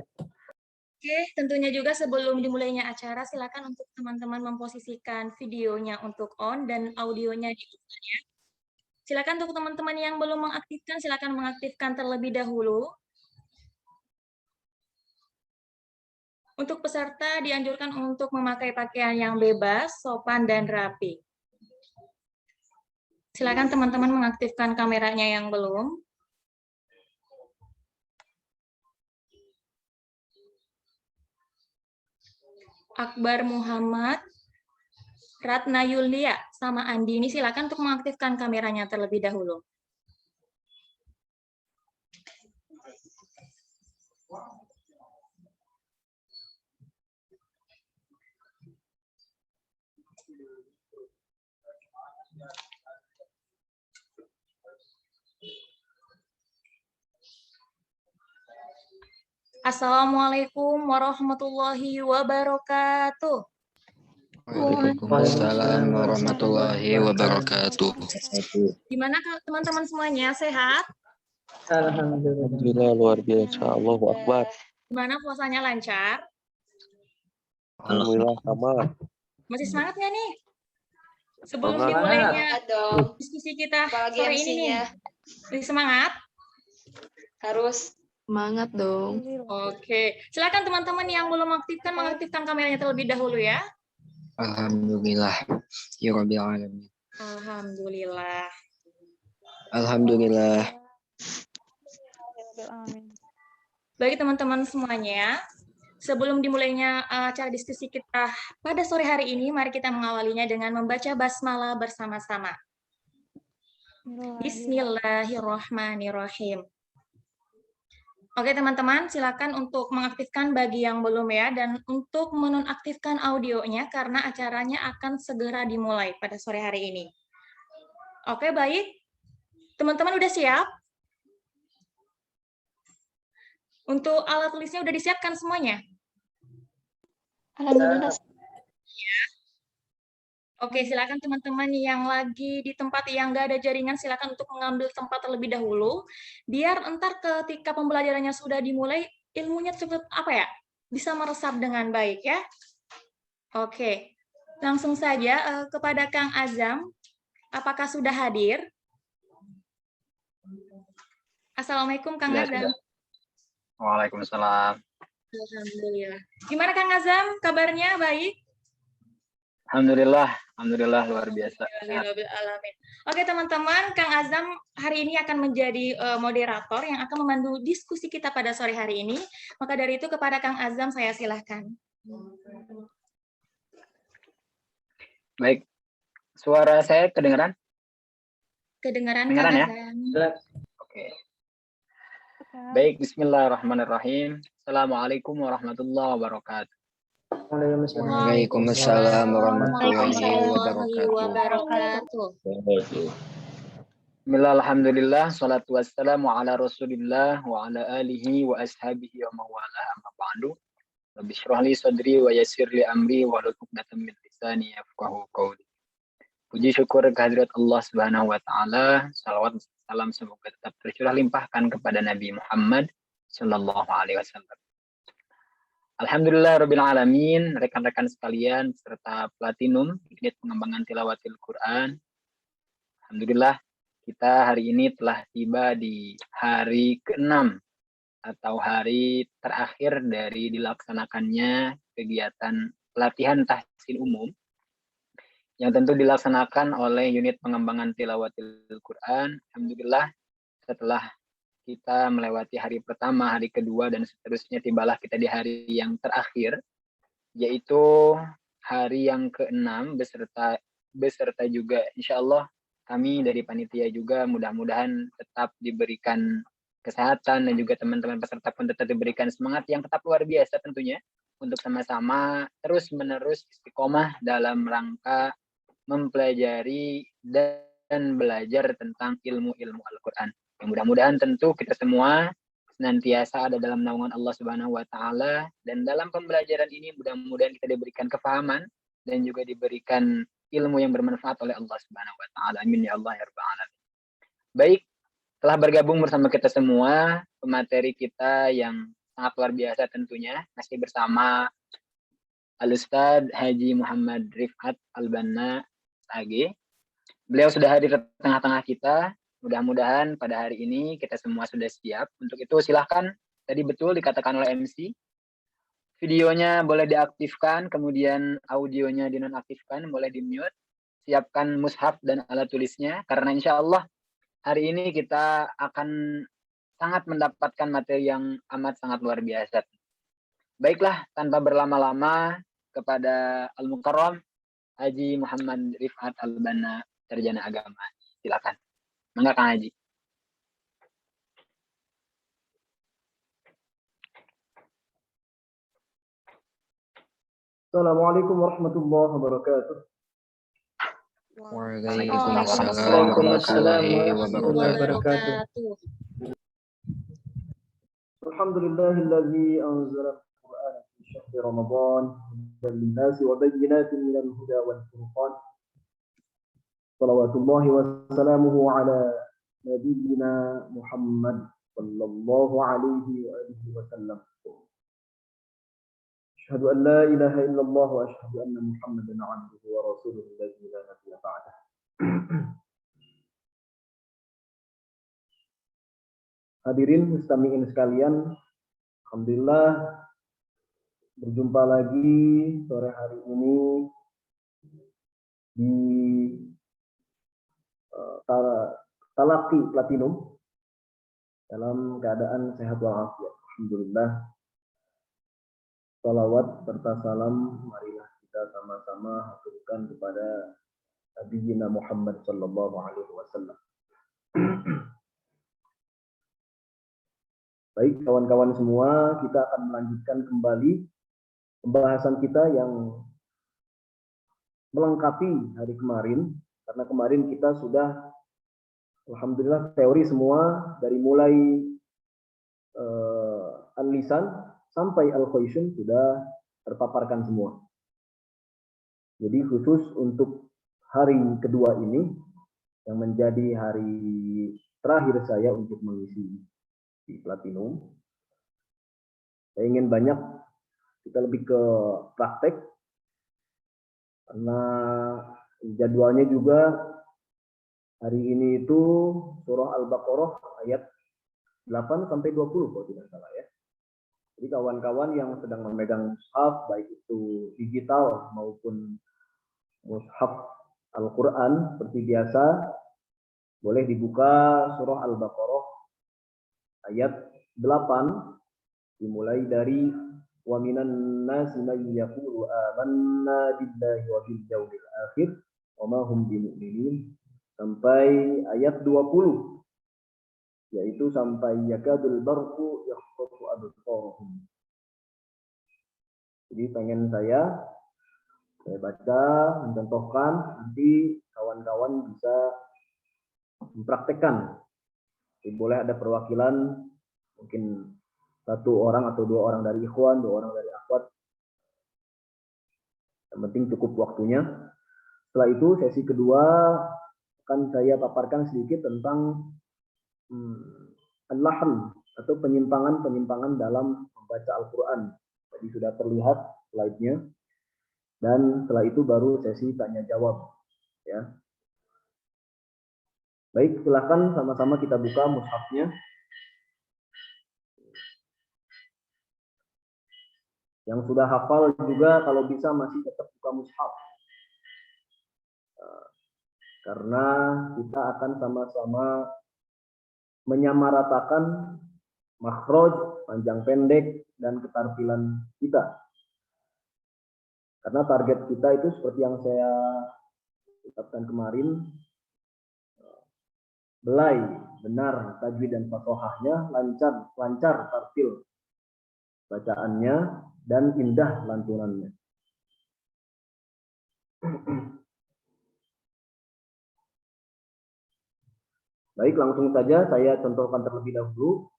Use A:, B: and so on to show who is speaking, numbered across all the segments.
A: Oke, tentunya juga sebelum dimulainya acara, silakan untuk teman-teman memposisikan videonya untuk on dan audionya di-on ya. Silakan untuk teman-teman yang belum mengaktifkan, silakan mengaktifkan terlebih dahulu. Untuk peserta dianjurkan untuk memakai pakaian yang bebas, sopan, dan rapi. Silakan teman-teman mengaktifkan kameranya yang belum. Akbar Muhammad, Ratna Yulia, sama Andi ini silakan untuk mengaktifkan kameranya terlebih dahulu. Assalamualaikum warahmatullahi wabarakatuh.
B: Waalaikumsalam warahmatullahi wabarakatuh.
A: Gimana teman-teman semuanya, sehat?
B: Alhamdulillah, luar biasa. Allahu Akbar.
A: Gimana puasanya, lancar?
B: Alhamdulillah, aman.
A: Masih semangat nggak nih? Sebelum dimulainya diskusi kita sore ini nih. Masih semangat?
C: Harus semangat dong.
A: Oke, silakan teman-teman yang belum mengaktifkan kameranya terlebih dahulu ya.
B: Alhamdulillah. Ya Rabbil Alamin.
A: Alhamdulillah.
B: Alhamdulillah.
A: Bagi teman-teman semuanya, sebelum dimulainya acara diskusi kita pada sore hari ini, mari kita mengawalinya dengan membaca basmalah bersama-sama. Bismillahirrahmanirrahim. Oke teman-teman, silakan untuk mengaktifkan bagi yang belum ya, dan untuk menonaktifkan audionya karena acaranya akan segera dimulai pada sore hari ini. Oke, baik. Teman-teman udah siap? Untuk alat tulisnya udah disiapkan semuanya?
C: Alhamdulillah.
A: Ya. Oke, silakan teman-teman yang lagi di tempat yang nggak ada jaringan, silakan untuk mengambil tempat terlebih dahulu, biar entar ketika pembelajarannya sudah dimulai, ilmunya cepet bisa meresap dengan baik ya. Oke, langsung saja kepada Kang Azam, apakah sudah hadir? Assalamualaikum Kang Azam.
D: Waalaikumsalam.
A: Alhamdulillah. Gimana Kang Azam, kabarnya baik?
D: Alhamdulillah luar biasa.
A: Oke teman-teman, Kang Azam hari ini akan menjadi moderator yang akan memandu diskusi kita pada sore hari ini. Maka dari itu kepada Kang Azam saya silahkan.
D: Baik, suara saya kedengaran?
A: Kedengaran
D: Kang
A: ya?
D: Azam. Oke. Baik, bismillahirrahmanirrahim. Assalamualaikum warahmatullahi wabarakatuh.
B: Waalaikumsalam warahmatullahi wabarakatuh.
D: Bismillah, alhamdulillah, salatu wassalamu ala rasulillah wa ala alihi wa ashabihi wa mawala amma ba'du. Rabbi shrah li sadri wa yassir li amri wa hlul 'uqdatam min lisani yafqahu qawli. Puji syukur kehadirat Allah Subhanahu wa taala, salawat salam semoga tetap tercurah limpahkan kepada Nabi Muhammad sallallahu alaihi wasallam. Alhamdulillah Rabbil Alamin, rekan-rekan sekalian serta Platinum Unit Pengembangan Tilawatil Quran. Alhamdulillah kita hari ini telah tiba di hari ke-6 atau hari terakhir dari dilaksanakannya kegiatan pelatihan tahsin umum yang tentu dilaksanakan oleh Unit Pengembangan Tilawatil Quran. Alhamdulillah setelah kita melewati hari pertama, hari kedua, dan seterusnya tibalah kita di hari yang terakhir, yaitu hari yang ke-6 beserta juga insya Allah kami dari panitia juga mudah-mudahan tetap diberikan kesehatan dan juga teman-teman peserta pun tetap diberikan semangat yang tetap luar biasa tentunya untuk sama-sama terus-menerus istiqomah dalam rangka mempelajari dan belajar tentang ilmu-ilmu Al-Quran. Mudah-mudahan tentu kita semua senantiasa ada dalam naungan Allah Subhanahu wa taala, dan dalam pembelajaran ini mudah-mudahan kita diberikan kefahaman dan juga diberikan ilmu yang bermanfaat oleh Allah Subhanahu wa taala. Amin ya Allah ya rabbal alamin. Baik, telah bergabung bersama kita semua pemateri kita yang sangat luar biasa tentunya. Masih bersama Al-Ustadz Haji Muhammad Rifat Al-Banna AG. Beliau sudah hadir di tengah-tengah kita. Mudah-mudahan pada hari ini kita semua sudah siap. Untuk itu silahkan, tadi betul dikatakan oleh MC, videonya boleh diaktifkan, kemudian audionya dinonaktifkan, boleh di-mute. Siapkan mushaf dan alat tulisnya, karena insya Allah hari ini kita akan sangat mendapatkan materi yang amat sangat luar biasa. Baiklah, tanpa berlama-lama, kepada Al-Mukarram Haji Muhammad Rifat Al-Banna, Sarjana Agama. Silakan. Mangga Kang Haji.
E: Assalamualaikum warahmatullahi wabarakatuh.
B: Waalaikumsalam warahmatullahi wabarakatuh.
E: Alhamdulillahilladzi anzala al-Qur'ana fi syahri Ramadan hudan lin-nasi wa bayyinatin minal huda wal furqan. Shalawatullahi wa salamuhu ala nabiyyina Muhammad sallallahu alaihi wa alihi wa sallam. Asyhadu an la ilaha illallah wa asyhadu anna Muhammadan 'abduhu wa rasuluhu alladzi la nabiyya ba'dah. Hadirin mustami'in sekalian, alhamdulillah berjumpa lagi sore hari ini di Talaqi Platinum dalam keadaan sehat walafiat. Alhamdulillah. Salawat serta salam marilah kita sama-sama haturkan kepada Nabi Muhammad sallallahu alaihi wasallam. Baik kawan-kawan semua, kita akan melanjutkan kembali pembahasan kita yang melengkapi hari kemarin, karena kemarin kita sudah alhamdulillah teori semua dari mulai al-lisan sampai al-khayshun sudah terpaparkan semua. Jadi khusus untuk hari kedua ini yang menjadi hari terakhir saya untuk mengisi di Platinum, saya ingin banyak kita lebih ke praktek karena jadwalnya juga hari ini itu surah Al-Baqarah ayat 8 sampai 20 kalau tidak salah ya. Jadi kawan-kawan yang sedang memegang mushaf, baik itu digital maupun mushaf Al-Quran seperti biasa, boleh dibuka surah Al-Baqarah ayat 8, dimulai dari wa minan nasi may yaqulu amanna billahi wa bil yawmil akhir wa ma hum bimu'minin sampai ayat 20. Yaitu sampai yakadul barqu yakhtafu absarahum. Jadi pengen saya baca, mencontohkan, nanti kawan-kawan bisa mempraktekkan. Jadi boleh ada perwakilan, mungkin 1 orang atau 2 orang dari ikhwan, 2 orang dari akhwat. Yang penting cukup waktunya. Setelah itu sesi kedua akan saya paparkan sedikit tentang al-lahm atau penyimpangan-penyimpangan dalam membaca Al-Quran. Tadi sudah terlihat slide-nya. Dan setelah itu baru sesi tanya jawab. Ya. Baik, silakan sama-sama kita buka mushafnya. Yang sudah hafal juga kalau bisa masih tetap buka mushaf. Karena kita akan sama-sama menyamaratakan makhraj, panjang pendek, dan keterampilan kita. Karena target kita itu seperti yang saya ucapkan kemarin, belai benar tajwid dan fathahnya, lancar tartil bacaannya, dan indah lantunannya. Baik, langsung saja saya contohkan terlebih dahulu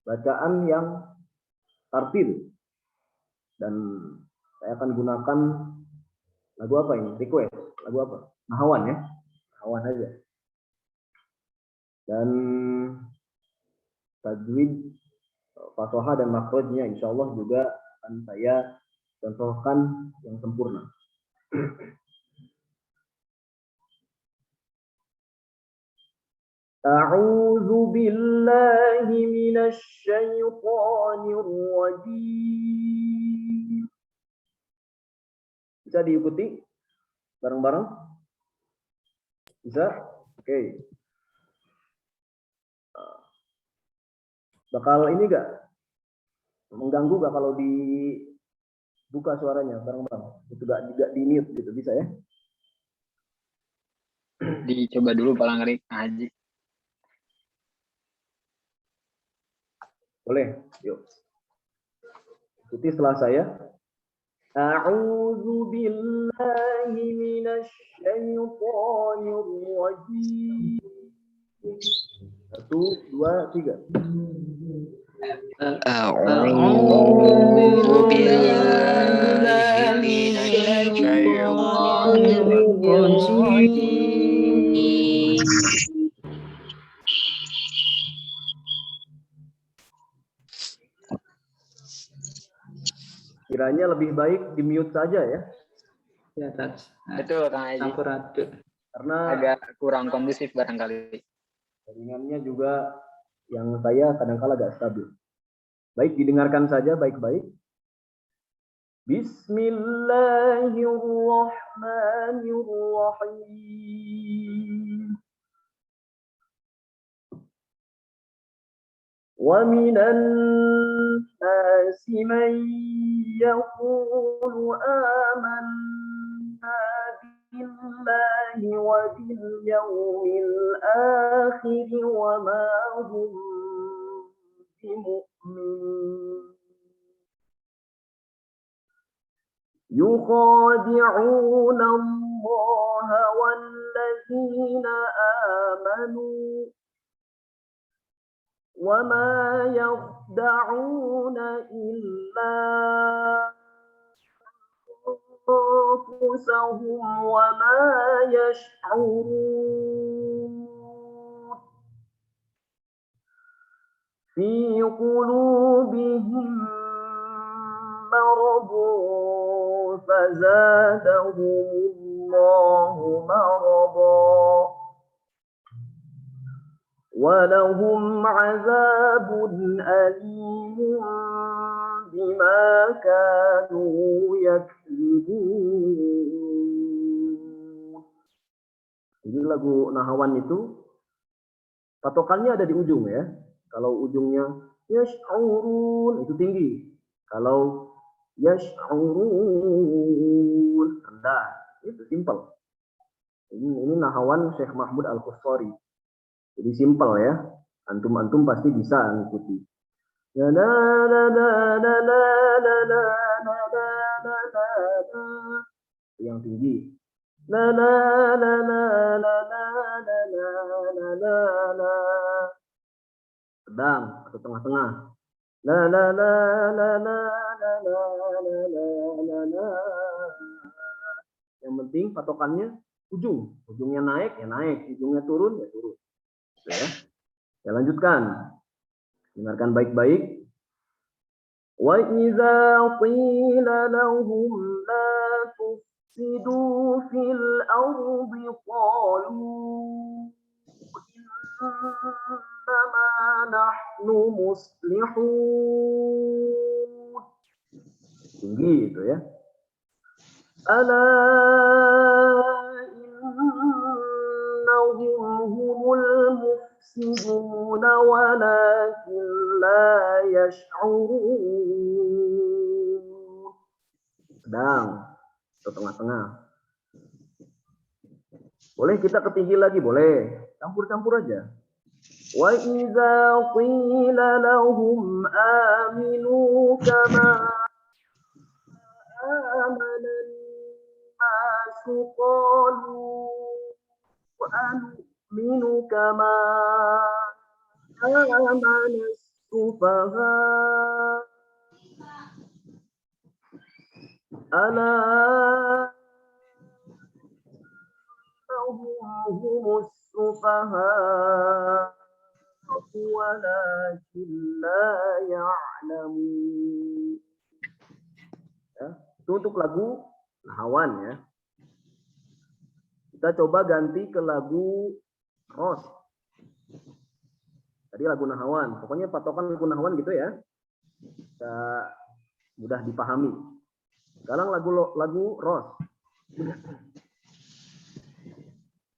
E: bacaan yang tartil. Dan saya akan gunakan lagu apa ini? Request. Lagu apa? Nahawan ya. Nahawan aja. Dan tajwid fathahah dan makhrajnya insya Allah juga akan saya contohkan yang sempurna. A'udzu billahi minasy syaithanir rajim. Bisa diikuti bareng-bareng? Bisa? Oke. Bakal ini enggak? Mengganggu enggak kalau dibuka suaranya bareng-bareng? Itu enggak di-mute gitu, bisa ya?
D: Dicoba dulu Pak Langri, Haji.
E: Boleh, yuk. Ikuti setelah saya. A'udzu billahi minasy syaithanir rajim. 1, 2, 3.
B: A'udzu billahi minasy syaithanir rajim.
E: Kiranya lebih baik di-mute saja ya.
F: Ya, Tats.
D: Betul Kang Haji.
F: Campur aduk.
E: Karena
D: Agak kurang kondusif barangkali.
E: jaringannya juga yang saya kadang-kala agak stabil. Baik, didengarkan saja baik-baik. Bismillahirrahmanirrahim. Wa minan nasi man yaqulu amanna billahi wa bil yawmil akhir wa ma hum bimu'minin. يخادعون الله والذين آمنوا وما يخدعون إلا أنفسهم وما يشعرون في قلوبهم مرض فزادهم الله مرضا ولهم عذاب أليم بما كانوا يكذبون. Jadi lagu Nahawan itu patokannya ada di ujung ya. Kalau ujungnya yash'urun itu tinggi. Kalau yash'urun rendah. Itu simple. Ini Nahawan Syekh Mahmud Al-Qusari. Jadi simpel ya. Antum-antum pasti bisa ngikuti. Yang tinggi. Sedang atau tengah-tengah. Yang penting patokannya ujung. Ujungnya naik ya naik, ujungnya turun ya turun. Ya. Saya lanjutkan. Dengarkan baik-baik. Wa idza qila lahum la tufsidu fil ardi qalu innama nahnu muslihun. Tinggi itu ya. Ala innahum humul mufsidun walakin la yash'urun. Sedang atau tengah-tengah. Boleh kita ketinggi lagi, boleh. Campur-campur aja. Wa idza qila lahum aminu kama amanan nasu qalu anu'minu kama amana sufaha ala humus sufaha ولكن لا يعلمون. Ya, itu untuk lagu Nahawan ya. Kita coba ganti ke lagu Ros. Tadi lagu Nahawan. Pokoknya patokan lagu Nahawan gitu ya. Bisa mudah dipahami. Sekarang lagu Ros.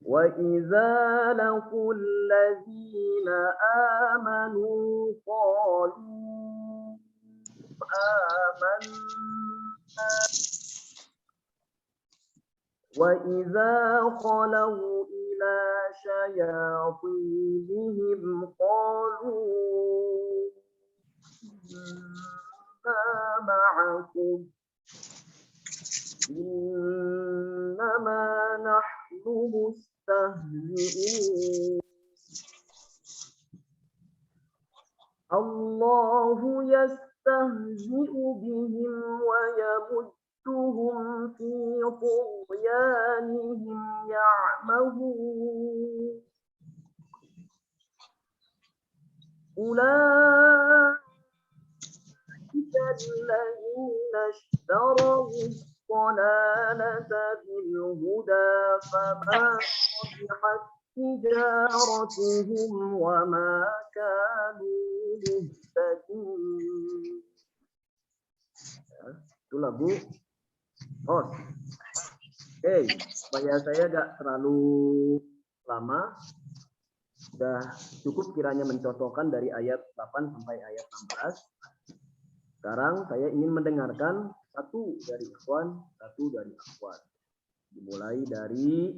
E: Wa idza laqul ladzina amanu qalu amanna wa idza khalau ila syayatinihim qalu inna ma'akum innama nahnu mustahzi'un. Allahu yastahzi'u bihim wa yamudduhum fi tughyanihim ya'mahun. Ulaika alladhina ishtaraw الضلالة بالهدى فما ربحت تجارتهم وما كانوا مهتدين. Itu lagu Ros. Oke, supaya saya gak terlalu lama, sudah cukup kiranya mencontohkan dari ayat 8 sampai ayat 16. Sekarang saya ingin mendengarkan satu dari ikhwan, satu dari akhwat. Dimulai dari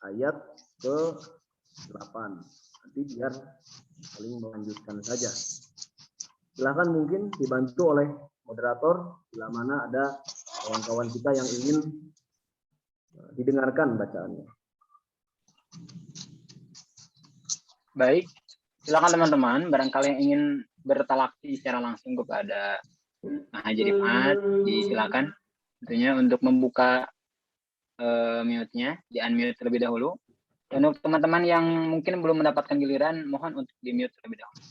E: ayat ke-8. Nanti biar saling melanjutkan saja. Silahkan mungkin dibantu oleh moderator bila mana ada kawan-kawan kita yang ingin didengarkan bacaannya.
D: Baik, silakan teman-teman. Barangkali yang ingin bertalaki secara langsung kepada Haji Rifat, silakan. Tentunya untuk membuka mute-nya, di-unmute terlebih dahulu. Dan untuk teman-teman yang mungkin belum mendapatkan giliran, mohon untuk di-mute terlebih dahulu.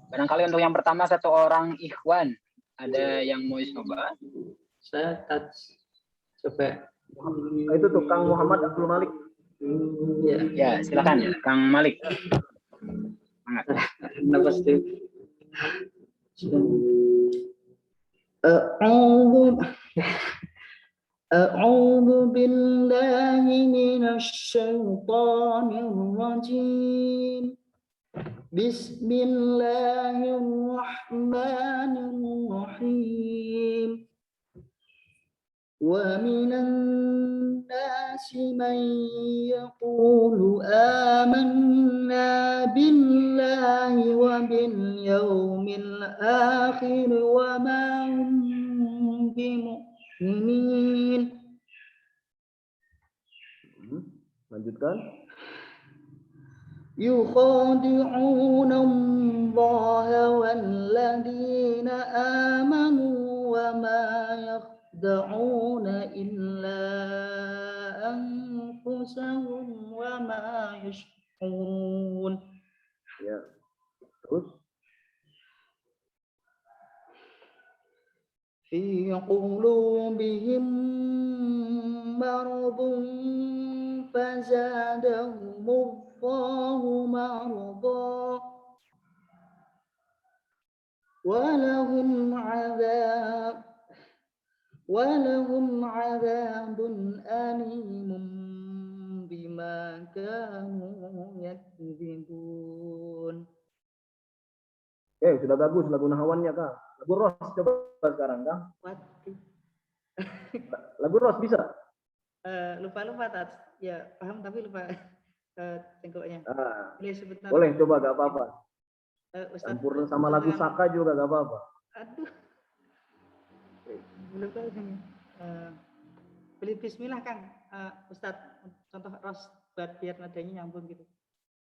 D: Barangkali untuk yang pertama, satu orang ikhwan. Ada yang mau coba?
F: Saya touch. Coba.
E: Itu tuh Kang Muhammad Abdul Malik.
D: Ya, silakan Kang Malik.
F: Nafas dulu. أعوذ بالله من الشيطان الرجيم بسم الله الرحمن الرحيم ومن الناس من يقول آمنا بالله وباليوم الآخر وما هم بمؤمنين.
E: Lanjutkan.
F: يخادعون الله والذين آمنوا وما يخدعون إلا أنفسهم وما يشعرون.
E: Ya. Terus.
F: في قلوبهم مرض فزادهم الله مرضا ولهم عذاب أليم بما كانوا يكذبون.
E: Oke, sudah bagus lagu Nahawannya, Kang. Lagu Ros coba sekarang, Kang. Lagu Ros bisa?
F: Lupa Tats. Ya paham tapi lupa tengkoknya.
E: Boleh coba, gak apa-apa.
F: Campur
E: sama lagu Saka juga gak apa-apa.
F: Aduh. Lupa ini. Beli bismillah Kang. Ustadz contoh Ros buat biar nadanya nyambung gitu.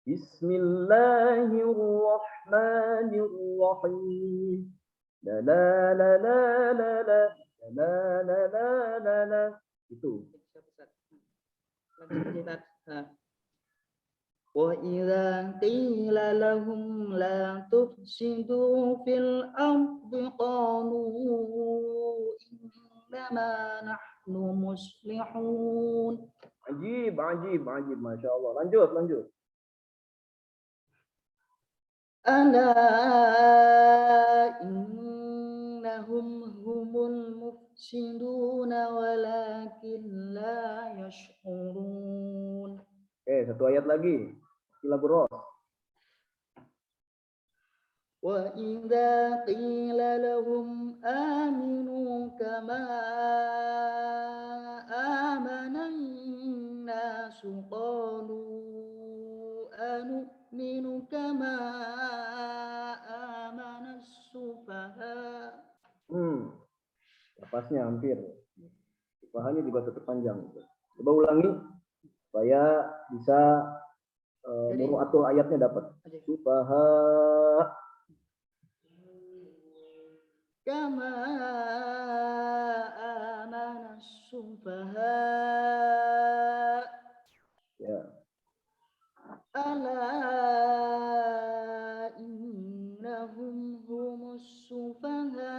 E: Bismillahirrahmanirrahim. La la la la la la la la la la la. Itu.
F: وإذا قيل لهم لا تفسدوا في الأرض قالوا إنما نحن مصلحون.
E: Ajib, ajib, ajib. Masya Allah. Lanjut, lanjut.
F: ألا إنهم هم المفسدون ولكن لا يشعرون.
E: Satu ayat lagi. Sila beros.
F: وإذا قيل لهم آمنوا كما آمن الناس قالوا أنؤمن كما آمن السفهاء.
E: Lapasnya hampir. Sufahanya juga tetap panjang. Coba ulangi supaya bisa muru'atul ayatnya dapat. Sufaha.
F: Kama amana sufaha.
E: Ya.
F: Ala innahum humus sufaha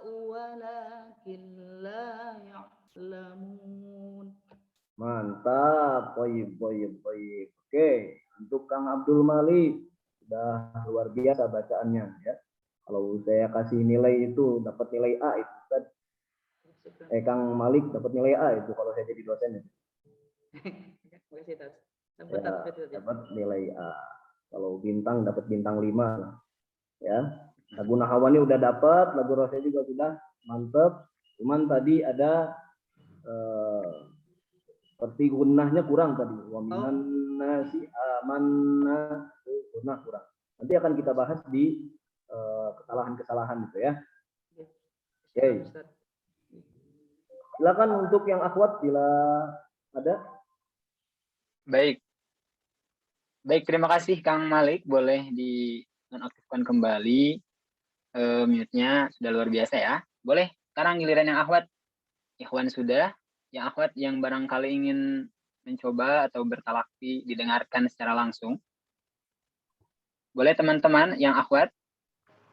F: walakin la ya'lamun.
E: Mantap, baik. Oke, untuk Kang Abdul Malik sudah luar biasa bacaannya ya. Kalau saya kasih nilai itu dapat nilai A itu kan. Kang Malik dapat nilai A itu kalau saya jadi dosennya. Ya, dapat nilai A. Kalau bintang dapat bintang 5 ya. Lagu Nahawani udah dapat, lagu Rosnya juga sudah mantap. Cuman tadi ada seperti gunnahnya kurang tadi. Wa minan nasi amanna, gunnah kurang. Nanti akan kita bahas di kesalahan-kesalahan itu ya. Oke. Silakan untuk yang akhwat bila ada.
D: Baik, terima kasih Kang Malik. Boleh dinonaktifkan kembali mute-nya, sudah luar biasa ya. Boleh, sekarang giliran yang akhwat. Ikhwan sudah, yang akhwat yang barangkali ingin mencoba atau bertalaki didengarkan secara langsung. Boleh teman-teman yang akhwat?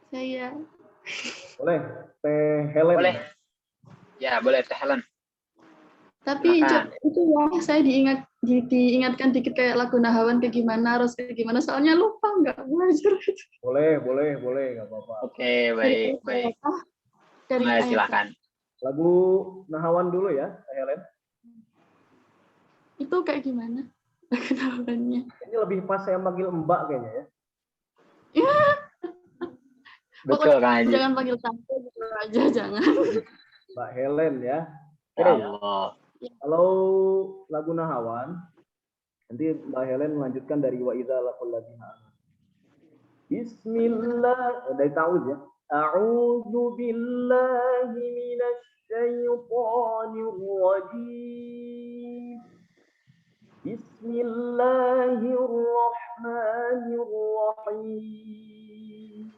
B: Saya.
E: Boleh, Teh Helen.
D: Boleh. Ya, boleh Teh Helen.
B: Tapi
D: Silakan.
B: itu ya saya diingatkan dikit kayak lagu Nahawan kayak gimana, harus kayak gimana, soalnya lupa nggak belajar.
E: Boleh, nggak apa-apa.
D: Oke, baik.
B: Dari
D: Nah, silakan.
E: Lagu Nahawan dulu ya, Teh Helen.
B: Itu kayak gimana lagu Nahawannya?
E: Ini lebih pas saya manggil Mbak kayaknya ya.
B: Ya.
D: Betul Kang Haji.
B: Jangan panggil tante gitu aja, jangan.
E: Mbak Helen ya.
D: Allah.
E: Kalau lagu Nahawan, nanti Mbak Helen melanjutkan dari wa idza laqul ladzina amanu. Bismillah, dari ta'awudz ya. A'udzu billahi minasy syaithanir rajim. Bismillahirrahmanirrahim.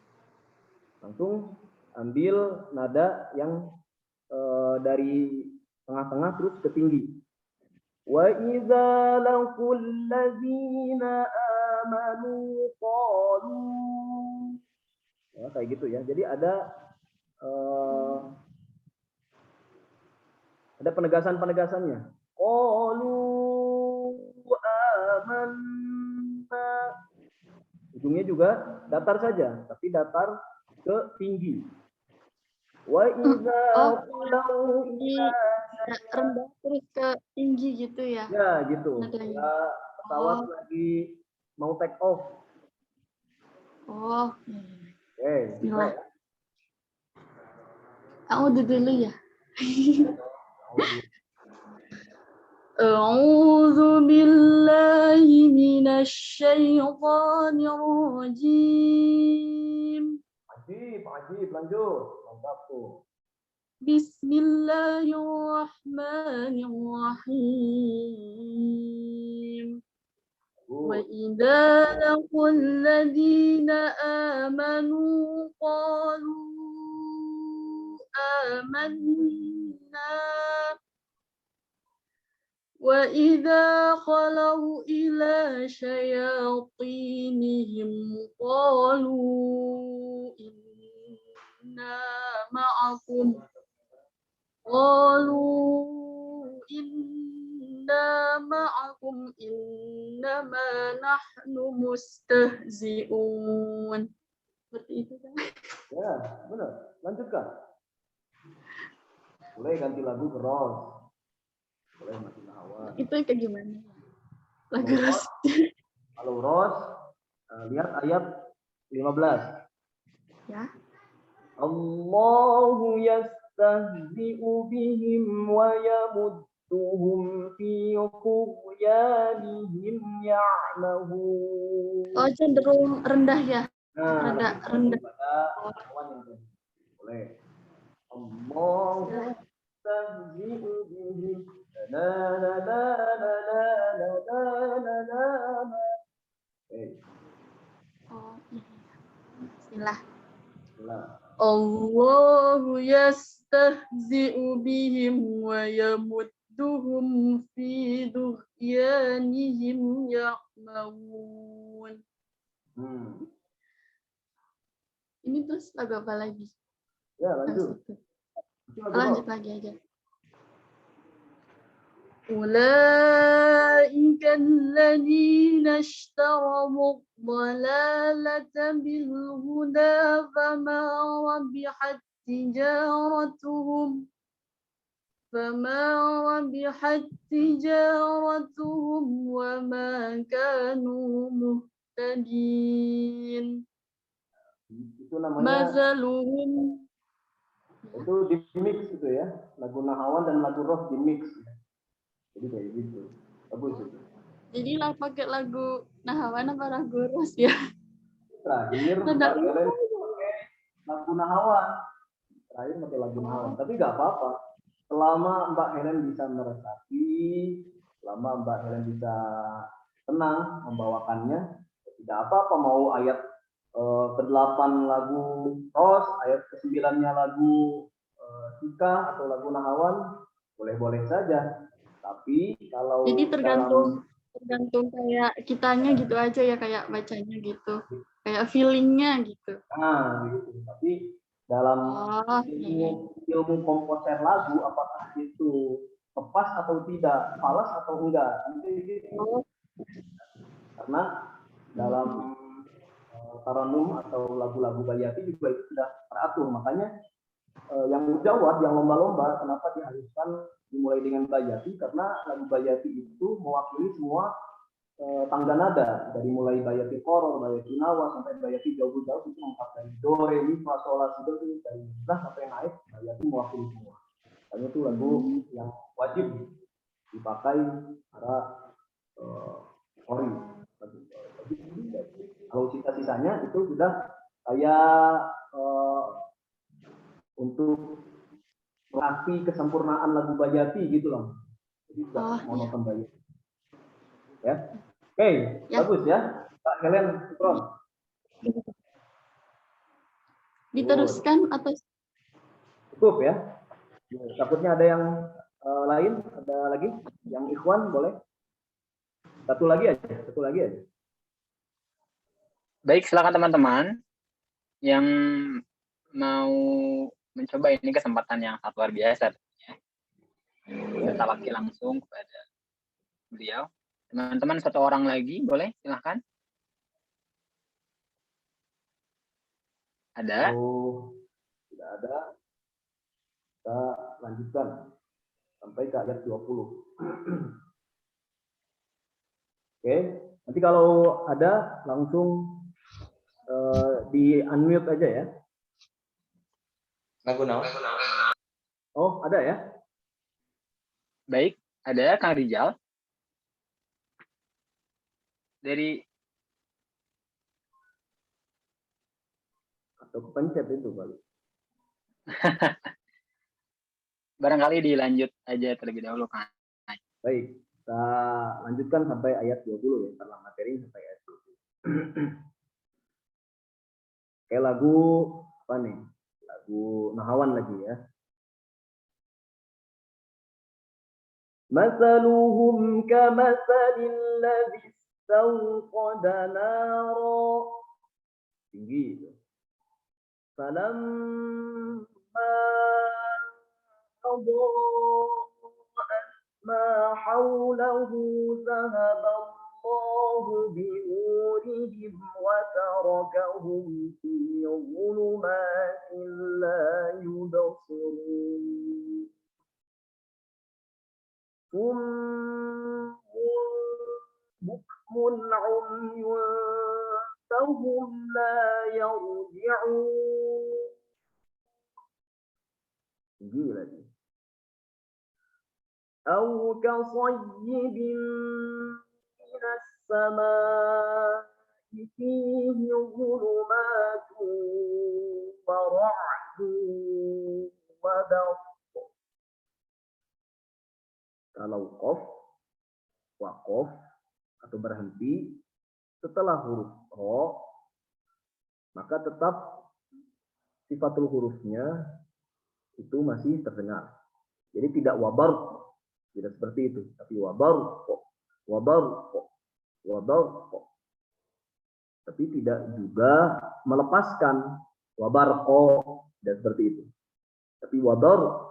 E: Langsung ambil nada yang dari tengah-tengah terus ke tinggi. Wa idza laqul ladzina amanu qalu. Ya, kayak gitu ya. Jadi ada penegasan-penegasannya. Qalu amanna. Ujungnya juga datar saja, tapi datar ke tinggi. Wa idza qalu
B: rendah terus ke tinggi gitu ya.
E: Ya, gitu.
B: Nadanya.
E: Ya, pesawat lagi mau take off.
B: Oh.
E: Oke,
B: Bismillah. A'udzu dulu ya. A'udzu billahi minasy syaithanir rajim.
E: Ajib, lanjut. Mantap tuh.
B: Bismillahirrahmanirrahim. Wa idza laqul ladzina amanu qalu amanna وإذا خلوا إلى شياطينهم قالوا إنا معكم إنما نحن مستهزئون. Seperti itu kan?
E: Ya, benar. Lanjutkan. Boleh ganti lagu ke Ros. Boleh mati hawa.
B: Itu kayak gimana? Lagu Ros.
E: Kalau Ros, lihat ayat 15.
B: Ya.
E: Allahu yastahzi'u bihim wa yamudduhum fi tughyanihim ya'mahun.
B: Oh, cenderung rendah ya.
E: Nah,
B: rendah.
E: Boleh. Allahu yastahzi'u bihim. La la la la la la la la la la.
B: Oh, iya. Bismillah.
E: Bismillah.
B: Allahu yastahzi'u bihim wa yamudduhum fi tughyanihim ya'mahun. Ini terus lagu apa lagi?
E: Ya, lanjut.
B: Lanjut lagi aja. أولئك الذين اشتروا الضلالة بالهدى فما ربحت تجارتهم وما كانوا مهتدين.
E: Itu namanya
B: Mazaluhum.
E: itu di mix itu ya, lagu Nahawan dan lagu Ros di mix. Jadi kayak gitu. Bagus itu.
B: Jadi lah pakai lagu Nahawan apa lagu Ros ya?
E: Terakhir Mbak Helen pakai lagu Nahawan. Terakhir pakai lagu Nahawan. Tapi nggak apa-apa. Selama Mbak Helen bisa meresapi, selama Mbak Helen bisa tenang membawakannya, tidak apa-apa. Mau ayat ke-8 lagu Ros, ayat ke-9-nya lagu Sika atau lagu Nahawan, boleh-boleh saja. Tapi kalau
B: jadi tergantung kayak kitanya gitu aja ya, kayak bacanya gitu, kayak feelingnya gitu.
E: Nah, gitu. Tapi dalam ilmu komposer lagu, apakah itu tepat atau tidak, falas atau enggak, nanti gitu. Karena dalam taranum atau lagu-lagu Bayati juga itu sudah teratur. Makanya yang jawab, yang lomba-lomba, kenapa diharuskan dimulai dengan Bayati? Karena lagu Bayati itu mewakili semua tangga nada, dari mulai Bayati Koror, Bayati Nawa, sampai Bayati jauh-jauh itu lengkap dari Do, Re, Mi, Fa, Sol, La, Si, Do, dari rendah sampai naik, Bayati mewakili semua. Karena itu lagu yang wajib dipakai para kori. Kalau sisa-sisanya itu sudah kayak untuk melatih kesempurnaan lagu Bayati gitu loh. Jadi sudah monoton Bayati. Ya. Oke, bagus ya. Kak Helen, Ikron.
B: Diteruskan atau
E: cukup ya? Takutnya ada yang lain, ada lagi? Yang Ikhwan boleh? Satu lagi aja.
D: Baik, silakan teman-teman yang mau mencoba, ini kesempatan yang sangat luar biasa. Kita wakil langsung kepada beliau. Teman-teman, satu orang lagi boleh, silahkan. Ada?
E: Oh, tidak ada. Kita lanjutkan sampai ke ayat 20. Oke, nanti kalau ada langsung di unmute aja ya. Oh, ada ya?
D: Baik, ada Kang Rijal.
E: Atau kepencet itu kali.
D: Barangkali dilanjut aja terlebih dahulu, Kang.
E: Baik, kita lanjutkan sampai ayat 20 ya, karena materi sampai ayat 20. Kayak lagu apa nih? Lagu Nahawan lagi ya. مثلهم كمثل الذي استوقد نارا. Tinggi. فلما أضاءت ما حوله ذهب الله بنورهم وتركهم في ظلمات لا يبصرون. صم بكم عمي فهم لا يرجعون. Gila nih. أو كصيب من السماء فيه ظلمات ورعد وبرق. Kalau waqaf atau berhenti setelah huruf ro, maka tetap sifatul hurufnya itu masih terdengar. Jadi tidak wabar, tidak seperti itu, tapi wabar, tapi tidak juga melepaskan wabar tidak seperti itu, tapi wabar.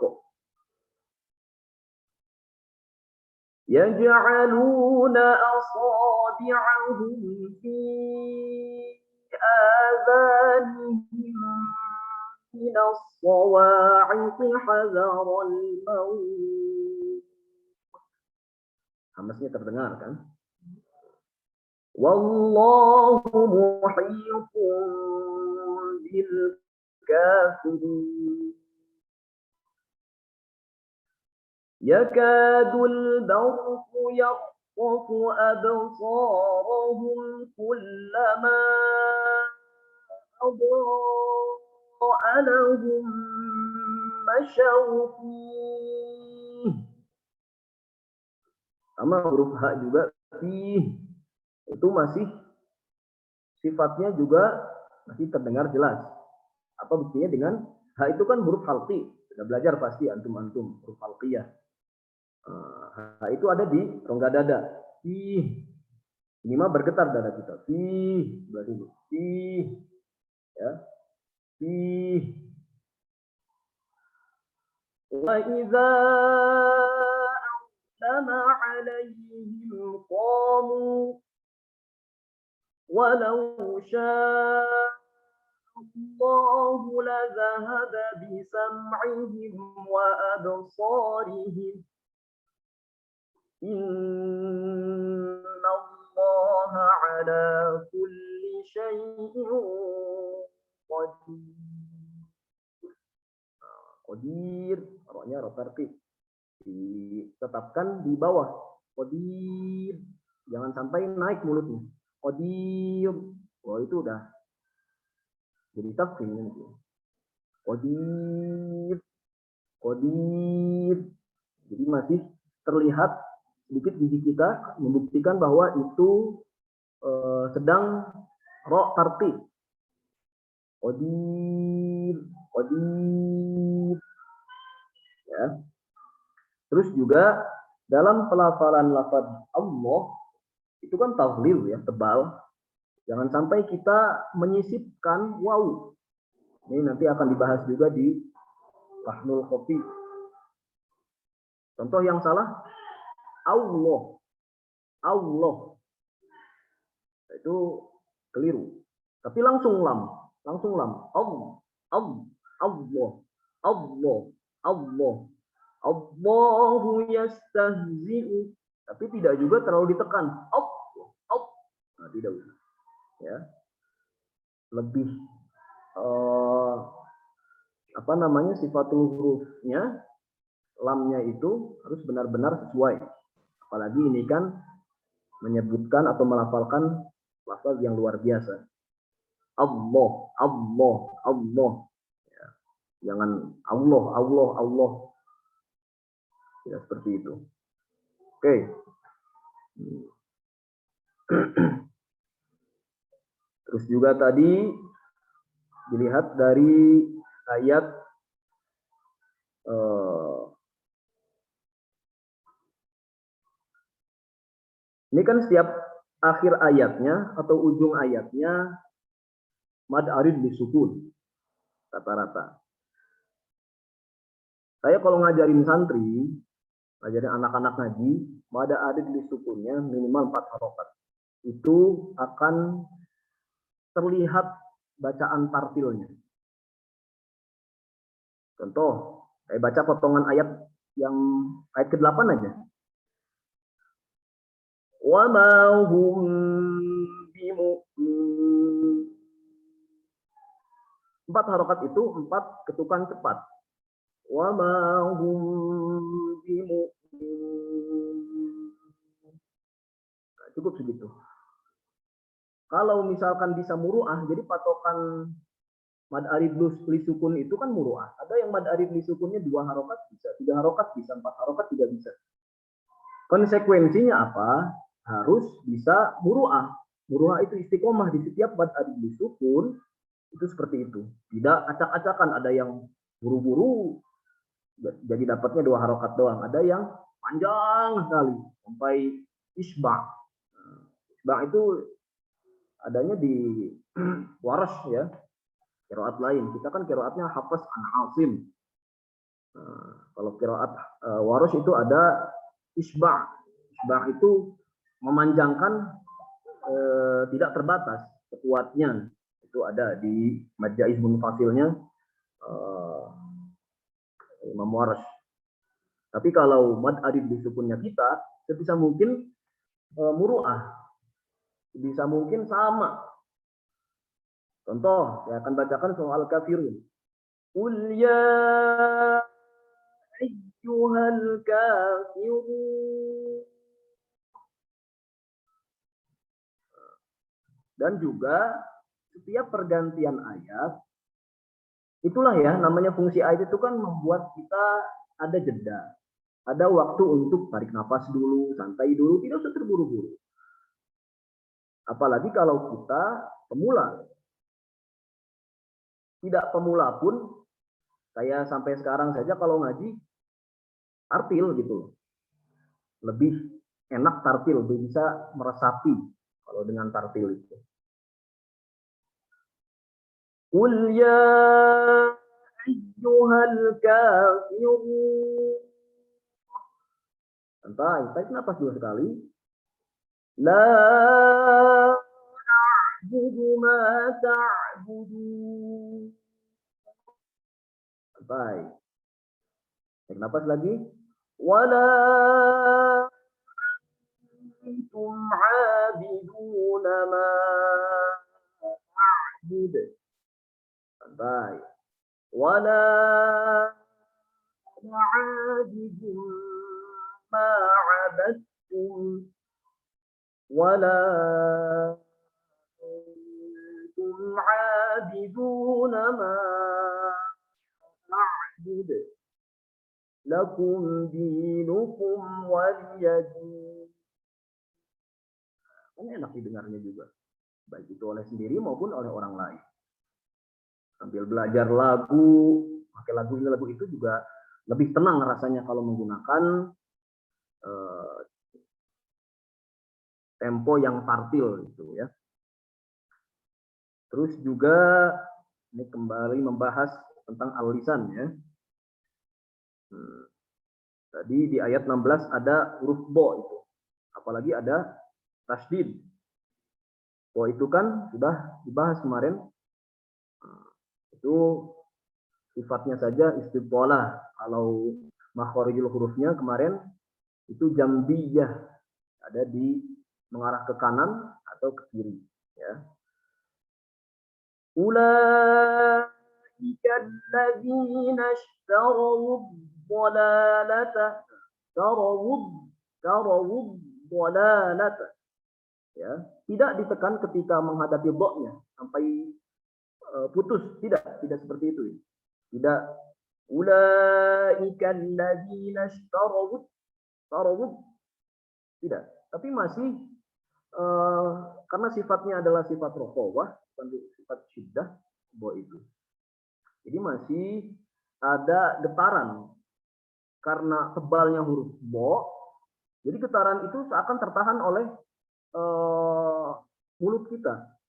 E: يجعلون أصابعهم في آذانهم من الصواعق حذر الموت. Hamasnya terdengar kan? Wallahu muhitun bil kafirin. يكاد البرق يخطف أبصارهم كلما أضاء لهم مشوا فيه. Sama huruf H juga fih itu masih sifatnya juga masih terdengar jelas. Apa buktinya dengan H itu kan huruf halqi. Sudah belajar pasti antum huruf halqiyah. H itu ada di rongga dada. Fih. Ini mah bergetar dada kita. Fih. Berarti fih. Ya. Fih. Wa idza a'lama 'alaihim qamu walau syaa Allah lazahaba bisam'ihim wa absarihim. Inna Allah ala kulli syai'in qadir. Qadir, roknya rok tertib. Ditetapkan di bawah. Qadir. Jangan sampai naik mulutnya. Qadir. Oh itu udah jadi tafsir. Qadir. Qadir. Jadi masih terlihat sedikit gigi kita membuktikan bahwa itu sedang ro tartib. Qadir, qadir. Ya. Terus juga dalam pelafalan lafaz Allah itu kan tahlil ya, tebal. Jangan sampai kita menyisipkan waw. Ini nanti akan dibahas juga di Fahnul Khofi. Contoh yang salah, Allah. Allah. Itu keliru. Tapi langsung lam. Langsung lam. Allah. Allah. Allah. Allah. Allahu yastahzi'u. Tapi tidak juga terlalu ditekan. Allah. Allah. Nah, tidak. Ya. Lebih sifatul hurufnya, lamnya itu harus benar-benar sesuai. Apalagi ini kan menyebutkan atau melafalkan lafaz yang luar biasa. Allah, Allah, Allah. Ya. Jangan Allah, Allah, Allah. Ya, seperti itu. Oke. Terus juga tadi dilihat dari ayat Ini kan setiap akhir ayatnya atau ujung ayatnya mad arid disukun rata-rata. Saya kalau ngajarin santri, ngajarin anak-anak ngaji, mad arid disukunnya minimal 4 harokat. Itu akan terlihat bacaan tartilnya. Contoh, saya baca potongan ayat yang ayat ke-8 aja. Wa ma hum bimu'min. 4 harokat itu 4 ketukan cepat. Wa ma hum bimu'min. Nah, cukup segitu. Kalau misalkan bisa muru'ah, jadi patokan mad arid lisukun itu kan muru'ah. Ada yang mad arid lisukunnya 2 harokat bisa, 3 harokat bisa, 4 harokat tidak bisa. Konsekuensinya apa? Harus bisa muru'ah. Muru'ah itu istiqomah di setiap mad arid lisukun itu seperti itu. Tidak acak-acakan, ada yang buru-buru jadi dapatnya 2 harokat doang. Ada yang panjang sekali sampai isba'. Isba' itu adanya di waras ya, qiraat lain. Kita kan qiraatnya Hafs an Asim. Kalau qiraat waras itu ada isba'. Isba' itu memanjangkan tidak terbatas kekuatnya. Itu ada di Majaiz Munfasilnya Imam Waras. Tapi kalau mad arid disukunnya kita, sebisa mungkin muru'ah. Bisa mungkin sama. Contoh, saya akan bacakan soal kafirun. Qul ya ayyuhal kafirun. Dan juga setiap pergantian ayat, itulah ya namanya fungsi ayat itu kan membuat kita ada jeda. Ada waktu untuk tarik nafas dulu, santai dulu, tidak usah terburu-buru. Apalagi kalau kita pemula. Tidak pemula pun, saya sampai sekarang saja kalau ngaji, tartil gitu. Lebih enak tartil, lebih bisa meresapi kalau dengan tartil itu. Qul ya ayyuhal kafirun. Santai, tarik nafas dulu sekali. La a'budu ma ta'budun. Santai. Tarik nafas lagi. Wala antum 'abiduna ma a'bud. Santai. Wala a'abidun ma 'abadtum. Wala antum 'abiduna ma a'bud. Lakum dinukum waliyadin. Ini enak didengarnya juga. Baik itu oleh sendiri maupun oleh orang lain. Sambil belajar lagu, pakai lagu ini lagu itu juga lebih tenang rasanya kalau menggunakan tempo yang tartil gitu ya. Terus juga ini kembali membahas tentang al-lisan ya. Tadi di ayat 16 ada huruf bo itu. Apalagi ada tasdid. Bo itu kan sudah dibahas kemarin. Itu sifatnya saja istidhalah. Kalau makharijul hurufnya kemarin itu jambiyah, ada di mengarah ke kanan atau ke kiri ya. Ulaika alladzina ishtaraw dhalalata dhalalata ya, tidak ditekan ketika menghadapi bo-nya sampai putus, tidak seperti itu. Tidak ulaika alladzina ishtaraw tidak, tapi masih karena sifatnya adalah sifat rokhawah, bukan sifat syiddah bo itu. Jadi masih ada getaran karena tebalnya huruf bo, Jadi getaran itu seakan tertahan oleh mulut kita.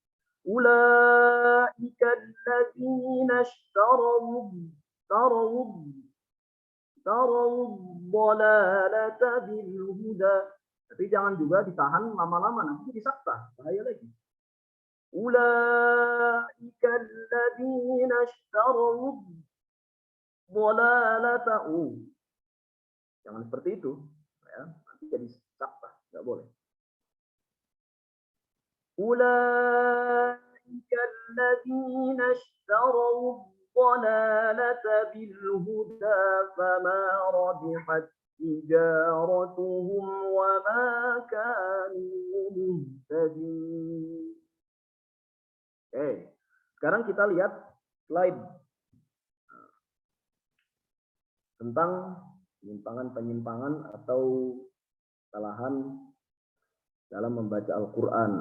E: Ulaika alladzina ishtaraw dhalalata bil huda. Tapi jangan juga ditahan lama-lama, nanti disakta, bahaya lagi. Ulaika alladzina ishtaraw dhalalata. Jangan seperti itu, ya. Nanti jadi sakta, nggak boleh. Ulaika alladzina ishtaraw dhalalata bil huda fama rabihat tijaratuhum wa ma kanu muhtadin. Sekarang kita lihat slide tentang penyimpangan atau kesalahan dalam membaca Al-Quran.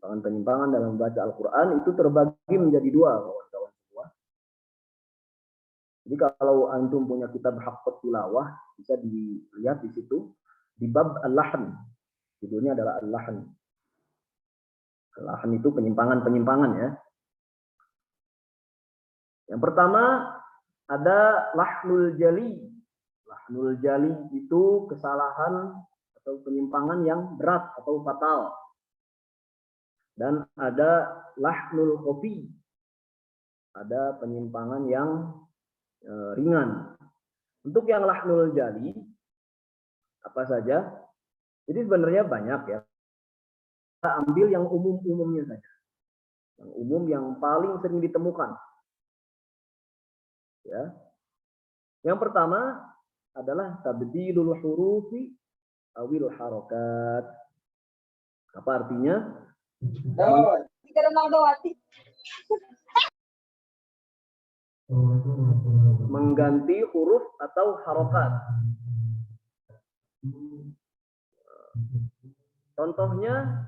E: Penyimpangan dalam membaca Al-Quran itu terbagi menjadi dua, kawan-kawan semua. Jadi kalau antum punya kitab Haqqat Tilawah, bisa dilihat di situ di bab Al-Lahn. Judulnya adalah Al-Lahn. Al-Lahn itu penyimpangan ya. Yang pertama ada Lahnul Jali. Lahnul Jali itu kesalahan atau penyimpangan yang berat atau fatal. Dan ada Lahnul Khafi. Ada penyimpangan yang ringan. Untuk yang Lahnul Jali apa saja? Jadi sebenarnya banyak ya. Kita ambil yang umum-umumnya saja. Yang umum yang paling sering ditemukan. Ya. Yang pertama adalah tabdilul hurufi awil harakat. Apa artinya? Mengganti huruf atau harokat. Contohnya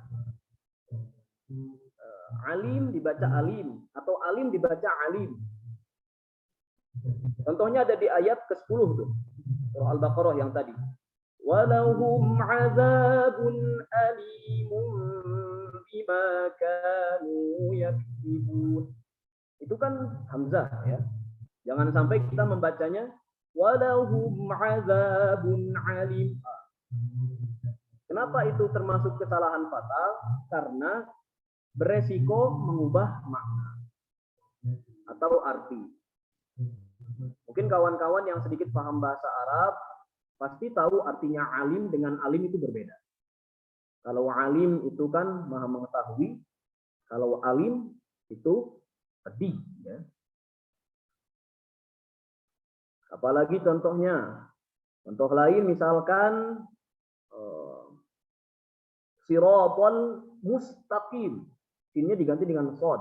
E: alim dibaca alim atau alim dibaca alim. Contohnya ada di ayat ke-10 tuh. Surah Al-Baqarah yang tadi. Walahum azabun alimun bima kanu yaksibun. Itu kan hamzah ya. Jangan sampai kita membacanya walahum azabun alim. Kenapa itu termasuk kesalahan fatal? Karena beresiko mengubah makna atau arti. Mungkin kawan-kawan yang sedikit paham bahasa Arab pasti tahu artinya alim dengan alim itu berbeda. Kalau alim itu kan maha mengetahui, kalau alim itu pedih. Ya. Apalagi contohnya, contoh lain misalkan sirotol mustaqim, sinnya diganti dengan sod,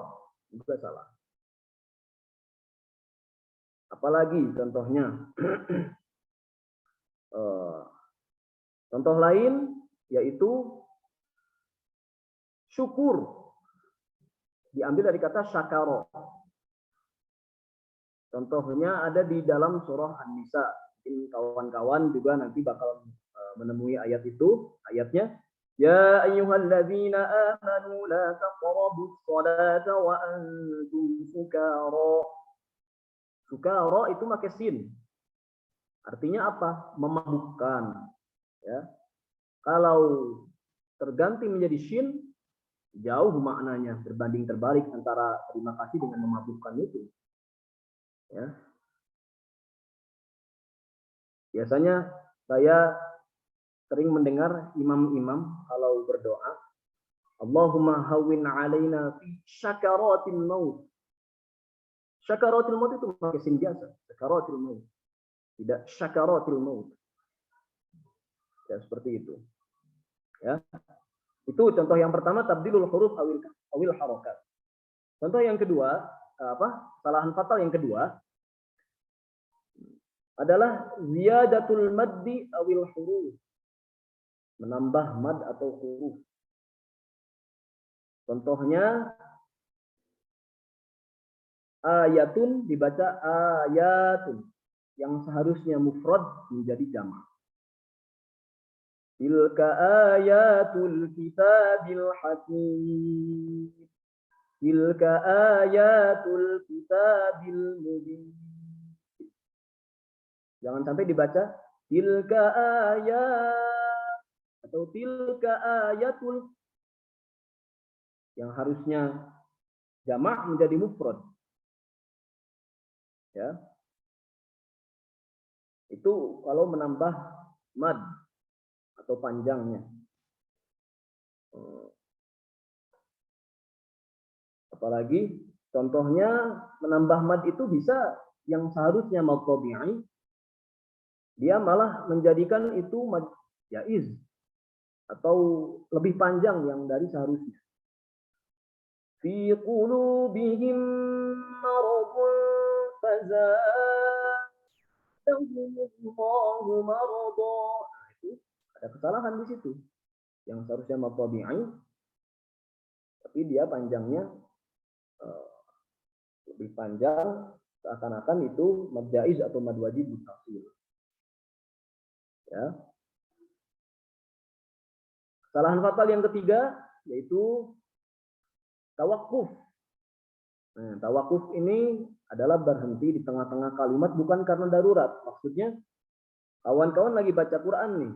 E: juga salah. Apalagi contohnya, contoh lain yaitu syukur, diambil dari kata syakaro. Contohnya ada di dalam surah An-Nisa. Mungkin kawan-kawan juga nanti bakal menemui ayat itu. Ayatnya, ya ayyuhalladzina amanu la taqrabus sholata wa antum sukara. Sukara itu pakai sin. Artinya apa? Memabukkan. Ya. Kalau terganti menjadi shin, jauh maknanya, berbanding terbalik antara terima kasih dengan memabukkan itu. Ya. Biasanya saya sering mendengar imam-imam kalau berdoa, Allahumma hawwin alaina fi syakaratil maut. Syakaratil maut itu pakai sin biasa, syakaratil maut. Tidak syakaratil maut. Ya, seperti itu. Ya. Itu contoh yang pertama, tabdilul huruf awil harakat. Contoh yang kedua, kesalahan fatal yang kedua adalah ziyadatul maddi awil huruf. Menambah mad atau huruf. Contohnya ayatun dibaca ayatun, yang seharusnya mufrad menjadi jamak. Tilka ayatul kitabil hakim. Tilka ayatul kitabil mubin. Jangan sampai dibaca tilka ayat atau tilka ayatul, yang harusnya jamak menjadi mufrad. Ya. Itu kalau menambah mad atau panjangnya. Apalagi contohnya menambah mad itu bisa yang seharusnya mad tabi'i, dia malah menjadikan itu mad jaiz atau lebih panjang yang dari seharusnya. Fi qulubihim maradun fazadahumullahu marada. Nah, itu ada kesalahan di situ. Yang seharusnya mad tabi'i tapi dia panjangnya lebih panjang, seakan-akan itu mad jaiz atau mad wajib mutasil. Ya. Kesalahan fatal yang ketiga yaitu tawakuf. Nah, tawakuf ini adalah berhenti di tengah-tengah kalimat bukan karena darurat. Maksudnya kawan-kawan lagi baca Quran nih.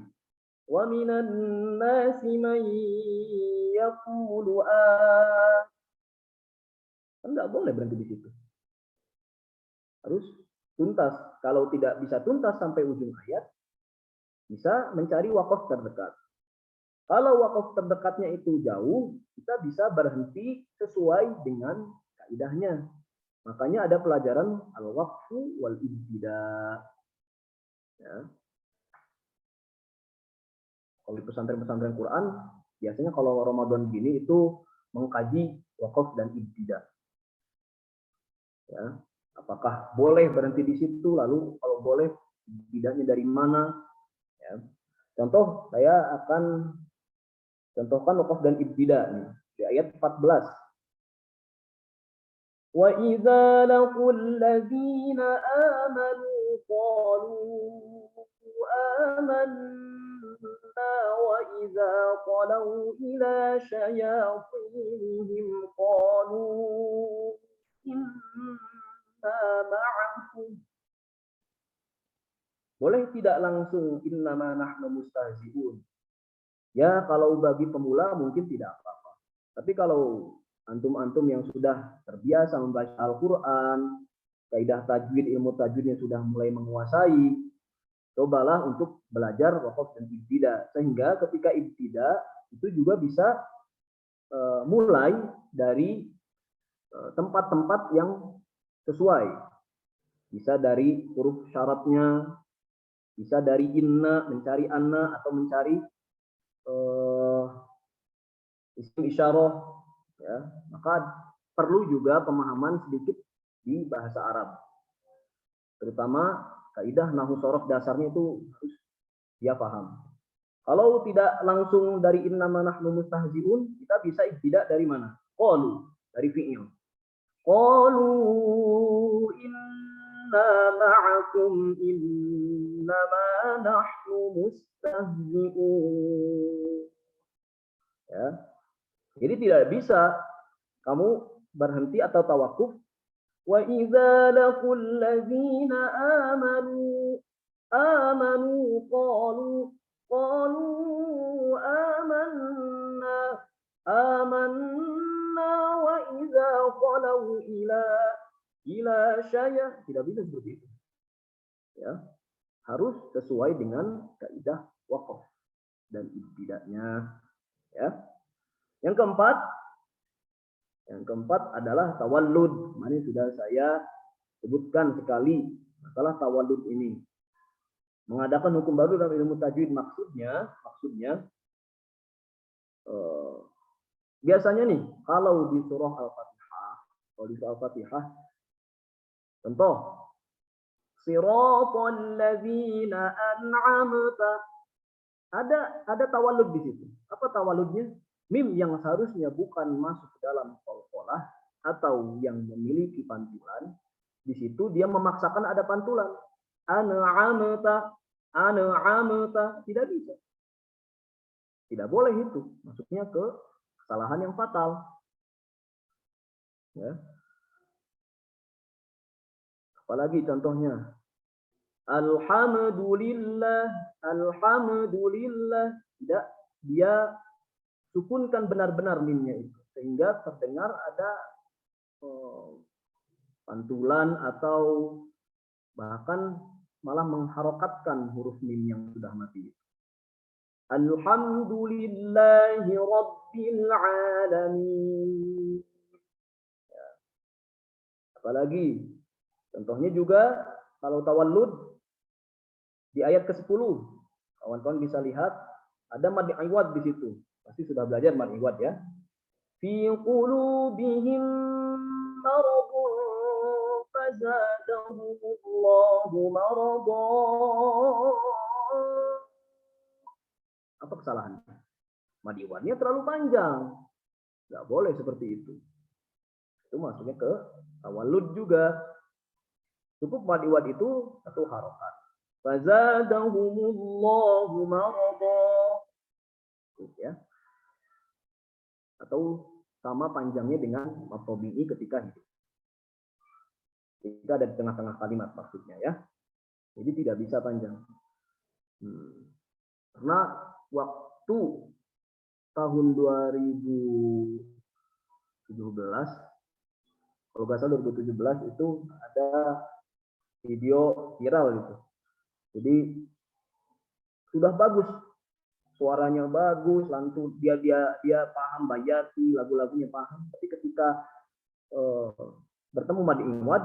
E: Wa minan nasi man yaqulu enggak boleh berhenti di situ. Harus tuntas. Kalau tidak bisa tuntas sampai ujung ayat, bisa mencari wakaf terdekat. Kalau wakaf terdekatnya itu jauh, kita bisa berhenti sesuai dengan kaidahnya. Makanya ada pelajaran al-waqfu wal ibtida. Ya. Kalau di pesantren-pesantren Quran, biasanya kalau Ramadan gini itu mengkaji wakaf dan ibtida. Ya. Apakah boleh berhenti di situ? Lalu kalau boleh, ibtidanya dari mana? Ya. Contoh, saya akan contohkan wakaf dan ibtida nih, di ayat 14. Wa idza laqul ladzina amanu qalu amanna wa idza qalu ila syayatinihim qalu inna ma'akum. Boleh tidak langsung innama nahnu mustahzi'un. Ya, kalau bagi pemula mungkin tidak apa-apa. Tapi kalau antum-antum yang sudah terbiasa membaca Al-Quran, kaidah tajwid, ilmu tajwidnya sudah mulai menguasai, cobalah untuk belajar wakaf dan ibtida. Sehingga ketika ibtida itu juga bisa mulai dari tempat-tempat yang sesuai. Bisa dari huruf syaratnya, bisa dari inna, mencari anna, atau mencari isim isyarah, ya. Maka perlu juga pemahaman sedikit di bahasa Arab, terutama kaidah nahwu shorof dasarnya itu harus dia paham. Kalau tidak langsung dari innama nahnu mustahzi'un, kita bisa ibtida dari mana? Qalu, dari fi'il. Qalu inna ma'akum innama nahnu mustahzi'un. Ya. Jadi tidak bisa kamu berhenti atau tawakuf. Wa idza laqul ladzina amanu qalu amanna wa idza qalu ila syaya. Tidak bisa seperti itu. Ya. Harus sesuai dengan kaidah waqaf dan ibtidanya. Ya. Yang keempat adalah tawallud. Ini sudah saya sebutkan sekali masalah tawallud ini. Mengadakan hukum baru dalam ilmu tajwid maksudnya biasanya nih kalau di surah Al-Fatihah, contoh siratal ladzina an'amta, ada tawallud di situ. Apa tawalludnya? Mim yang seharusnya bukan masuk ke dalam qalqalah atau yang memiliki pantulan, di situ dia memaksakan ada pantulan. An'amta, tidak bisa. Tidak boleh itu, masuknya ke kesalahan yang fatal. Ya. Apalagi contohnya, alhamdulillah, alhamdulillah. Tidak, dia sukunkan benar-benar mimnya itu, sehingga terdengar ada pantulan atau bahkan malah mengharokatkan huruf mim yang sudah mati. Alhamdulillahi Rabbil Alamin. Ya. Apalagi, contohnya juga kalau tawallud di ayat ke-10, kawan-kawan bisa lihat ada mad iwad di situ. Pasti sudah belajar mad iwad ya. Fi qulubihim maradun fazadahumullahu maradan. Apa kesalahannya? Mad iwadnya terlalu panjang. Nggak boleh seperti itu. Itu masuknya ke tawallud juga. Cukup mad iwad itu satu harokat. Fazadahumullahu maradan. Ya. Atau sama panjangnya dengan mad tabi'i ketika hidup. Jika ada di tengah-tengah kalimat maksudnya ya. Jadi tidak bisa panjang. Karena waktu tahun 2017, kalau nggak salah 2017 itu ada video viral gitu. Jadi sudah bagus, suaranya bagus, lantun dia paham bayati, lagu-lagunya paham. Tapi ketika bertemu mad iwad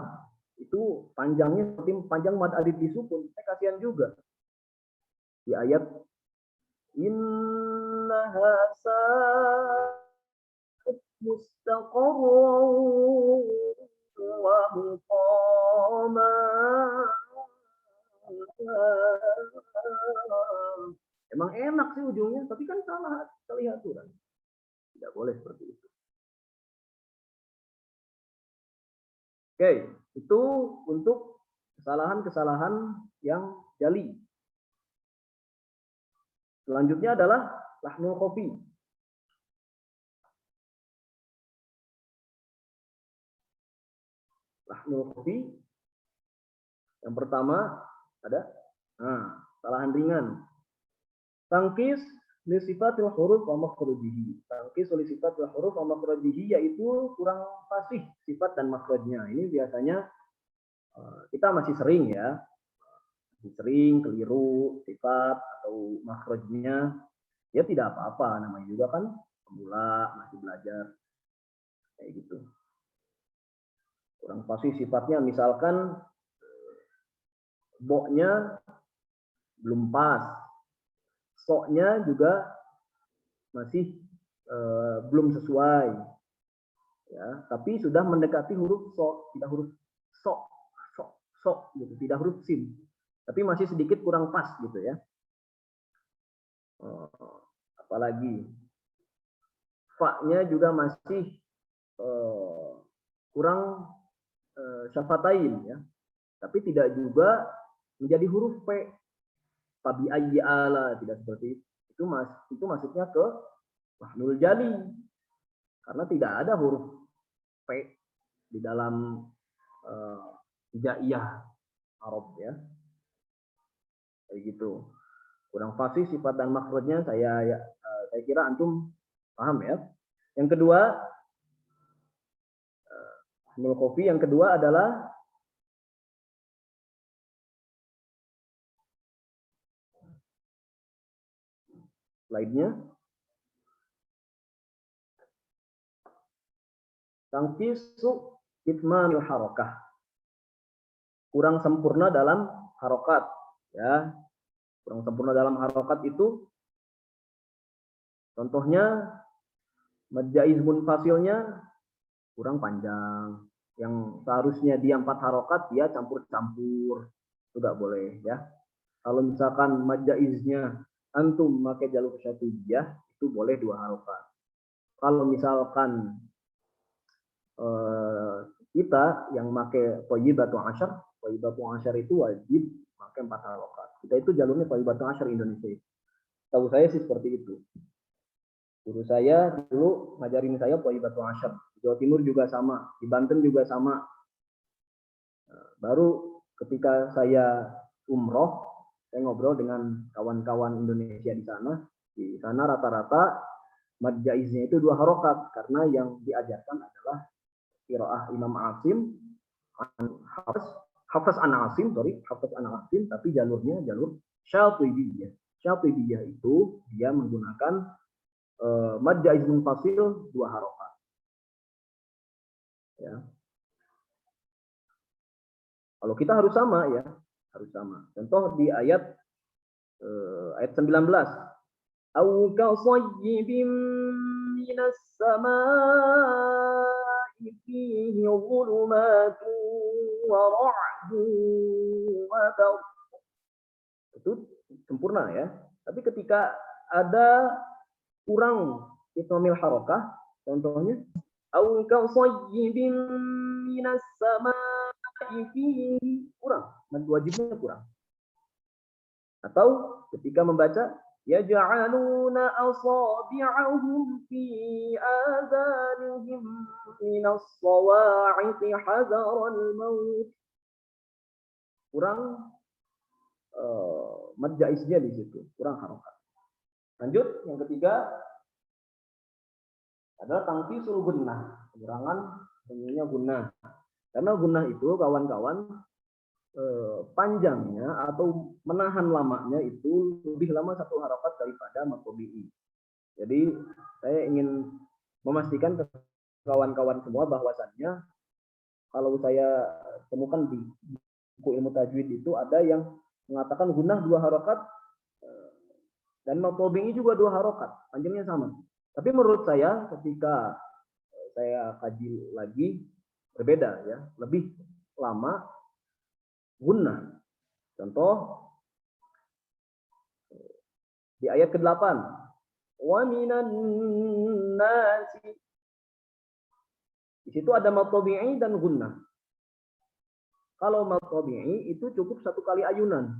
E: itu panjangnya seperti panjang mad alif disukun. Kasihan juga. Di ayat innaha sa'at mustaqarran wa muqama. Emang enak sih ujungnya, tapi kan salah sekali aturan. Tidak boleh seperti itu. Oke, itu untuk kesalahan-kesalahan yang jali. Selanjutnya adalah lahnul khafi. Lahnul khafi. Yang pertama ada kesalahan ringan. Tangkis li sifatil huruf wa makhrajihi. Tangkis li sifatil huruf wa makhrajihi yaitu kurang fasih sifat dan makhrajnya. Ini biasanya kita masih sering ya. Sering keliru sifat atau makhrajnya, ya tidak apa-apa, namanya juga kan pemula masih belajar kayak gitu. Kurang pasti sifatnya, misalkan boknya belum pas, soknya juga masih belum sesuai, ya. Tapi sudah mendekati huruf sok, tidak huruf sok gitu, tidak huruf sin. Tapi masih sedikit kurang pas gitu ya. Apalagi fa-nya juga masih kurang syafatain ya. Tapi tidak juga menjadi huruf P. Fabi ayyi ala, tidak seperti itu. Itu masuknya ke lahnul jali. Karena tidak ada huruf P di dalam hijaiyah Arab ya. Kayak gitu. Kurang fasih sifat dan makhrajnya saya kira antum paham ya. Yang kedua, lahnul khafi yang kedua adalah slide-nya. Tangkisu itmamil harakah. Kurang sempurna dalam harokat ya. Kurang sempurna dalam harokat itu contohnya mad jaiz munfasilnya kurang panjang. Yang seharusnya dia 4 harokat dia campur-campur. Itu enggak boleh ya. Kalau misalkan mad jaiznya antum pakai jalur syatiyah itu boleh 2 harokat. Kalau misalkan kita yang pakai thayyibatu asyar itu wajib pakai 4 harokat. Kita itu jalurnya thayyibatu asyar Indonesia. Tahu saya sih seperti itu. Guru saya dulu ngajarin saya Thayyibatul Asyar. Di Jawa Timur juga sama, di Banten juga sama. Baru ketika saya umroh, saya ngobrol dengan kawan-kawan Indonesia di sana. Di sana rata-rata mad jaiznya itu 2 harokat karena yang diajarkan adalah qiraah Imam Asim, Hafs an Asim, tapi jalurnya jalur Syatibiyah. Syatibiyah itu dia menggunakan mad jaiz munfasil 2 harokat. Ya. Kalau kita harus sama ya, harus sama. Contoh di ayat 19. Au ka sayyibin minas samaa'i fihi dhulumatun wa ra'dun wa barq. Itu sempurna ya. Tapi ketika ada kurang itmamil harokah, contohnya au ka sayyibin minas samaa'i fihi, kurang, mad wajibnya kurang. Atau ketika membaca yaj'aluna asabi'ahum fi adhanihim minas sawa'iqi hadaral maut, kurang mad jaiznya di situ, kurang harokat. Lanjut, yang ketiga adalah tangkisul gunnah, pengurangan bunyinya gunnah. Karena gunnah itu kawan-kawan panjangnya atau menahan lamanya itu lebih lama 1 harokat daripada mad tabi'i. Jadi saya ingin memastikan ke kawan-kawan semua bahwasannya kalau saya temukan di buku ilmu tajwid itu ada yang mengatakan gunnah 2 harokat dan mad tabi'i juga 2 harokat, panjangnya sama. Tapi menurut saya ketika saya kaji lagi berbeda ya, lebih lama gunnah. Contoh di ayat ke-8. Wa minan nasi. Di situ ada mad tabi'i dan gunnah. Kalau mad tabi'i itu cukup 1 kali ayunan.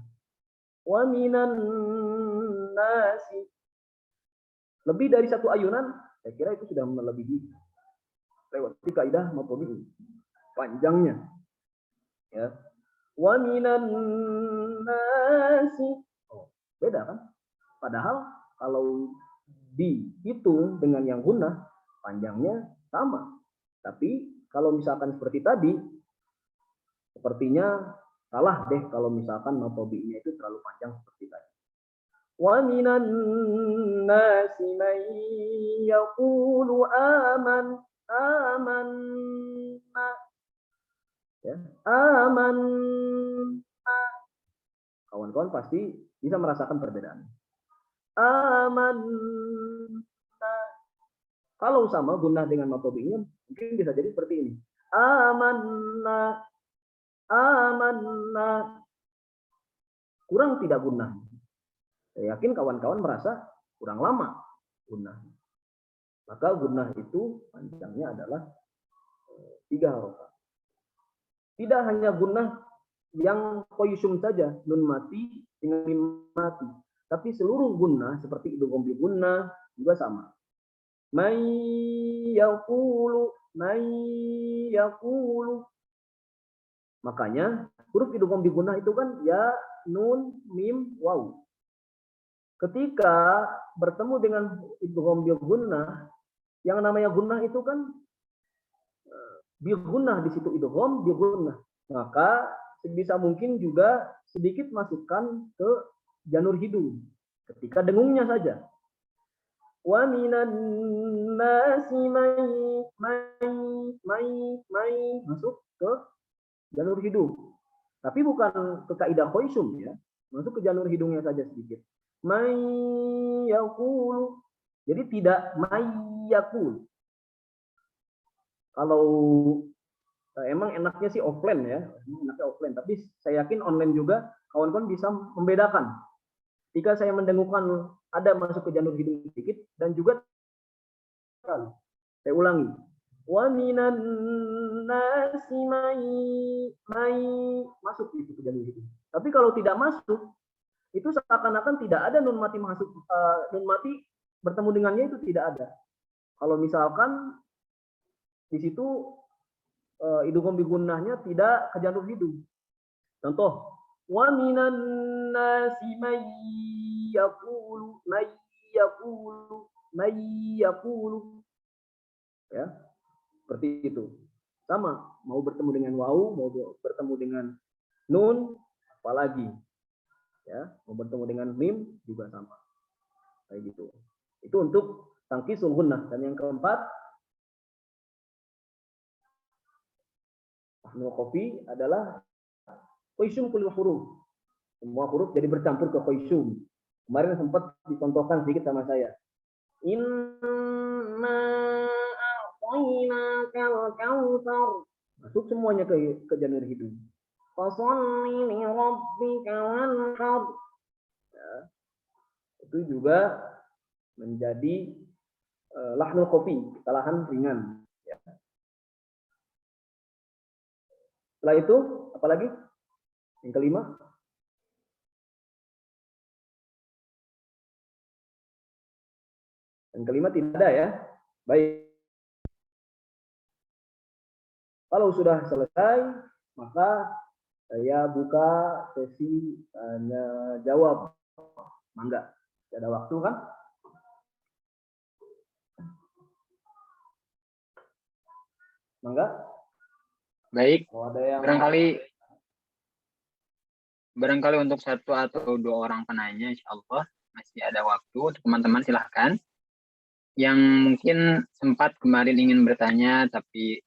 E: Wa minan nasi. Lebih dari 1 ayunan, saya kira itu sudah melebihi lewati kaidah mad tabi'i. Panjangnya. Ya. Wa minan nasi. Oh, beda kan? Padahal kalau dihitung dengan yang gunnah, panjangnya sama. Tapi kalau misalkan seperti tadi, sepertinya salah deh kalau misalkan mad tabi'inya itu terlalu panjang seperti tadi. Wa minan nasi man yaqulu amanna. Ya, aman. Kawan-kawan pasti bisa merasakan perbedaan. Aman. Kalau sama gunnah dengan mad tabi'inya mungkin bisa jadi seperti ini. Amanna. Amanna. Kurang tidak gunnah. Saya yakin kawan-kawan merasa kurang lama gunnah. Maka gunnah itu panjangnya adalah 3 harokat. Tidak hanya gunnah yang koyusum saja, nun mati dengan mim mati. Tapi seluruh gunnah seperti idgham bil gunnah juga sama. May yaqulu. Makanya huruf idgham bil gunnah itu kan ya, nun, mim, waw. Ketika bertemu dengan idgham bil gunnah, yang namanya gunnah itu kan bil gunnah, di situ idgham bil gunnah. Maka sebisa mungkin juga sedikit masukkan ke janur hidung ketika dengungnya saja. Wa minan nasi may masuk ke janur hidung. Tapi bukan ke kaidah khoisum ya, masuk ke janur hidungnya saja sedikit. May yaqulu. Jadi tidak may yaqul. Kalau emang enaknya sih offline ya, enaknya offline. Tapi saya yakin online juga kawan-kawan bisa membedakan. Jika saya mendengukan ada masuk ke janur hidung sedikit dan juga saya ulangi. Wa minan nasi may masuk itu ke janur hidung. Tapi kalau tidak masuk, itu seakan-akan tidak ada nun mati masuk, nun mati bertemu dengannya itu tidak ada. Kalau misalkan di situ idgham bi gunnahnya tidak kejanur hidung. Contoh, wa minan nasi may yaqulu ya, seperti itu. Sama, mau bertemu dengan wawu, mau bertemu dengan nun, apalagi ya, mau bertemu dengan mim juga sama. Kayak gitu. Itu untuk tangkisul gunnah. Dan yang keempat, ahnul kofi adalah qaisum kulli huruf. Semua huruf jadi bercampur ke qaisum. Kemarin sempat dicontohkan sedikit sama saya. Inna a'tainakal kautsar. Masuk semuanya ke janur hidung. Fasholli li rabbika wanhar. Ya. Itu juga menjadi lahnul kofi, kesalahan ringan. Ya. Setelah itu, apa lagi? Yang kelima. Yang kelima tidak ada ya. Baik. Kalau sudah selesai, maka saya buka sesi tanya jawab. Mangga. Tidak ada waktu kan? Mangga.
D: Baik,
E: Kalau ada yang
D: barangkali untuk satu atau dua orang penanya, insya Allah masih ada waktu untuk teman-teman, silahkan. Yang mungkin sempat kemarin ingin bertanya tapi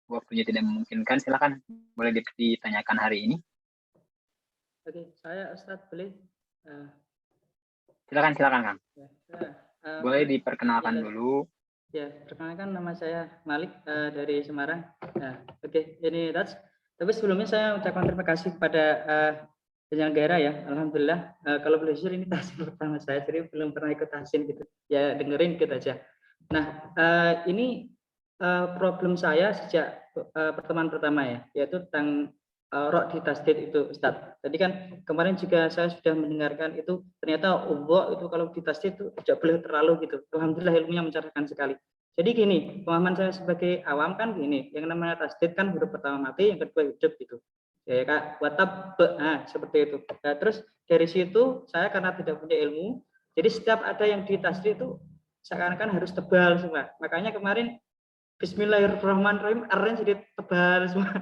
D: waktunya tidak memungkinkan, silahkan boleh ditanyakan hari ini.
F: Oke, saya Ustadz boleh.
D: Silakan Kang. Boleh diperkenalkan
F: ya,
D: dulu.
F: Ya, perkenalkan nama saya Malik dari Semarang. Oke, ini Raj. Tapi sebelumnya saya ucapkan terima kasih kepada penyelenggara ya. Alhamdulillah. Kalau boleh jujur ini tahsin pertama saya, jadi belum pernah ikut tahsin gitu. Ya dengerin gitu aja. Nah, ini problem saya sejak pertemuan pertama ya, yaitu tentang rok di tasdid itu, Ustadz. Tadi kan kemarin juga saya sudah mendengarkan itu, ternyata ubok itu kalau di tasdid itu tidak boleh terlalu gitu. Alhamdulillah ilmunya mencerahkan sekali. Jadi gini, pemahaman saya sebagai awam kan gini, yang namanya tasdid kan huruf pertama mati, yang kedua hidup gitu. Ya kak, watab, nah seperti itu. Nah, terus dari situ saya karena tidak punya ilmu, jadi setiap ada yang di tasdid itu seakan-akan harus tebal semua. Makanya kemarin Bismillahirrahmanirrahim, R-nya jadi tebal semua.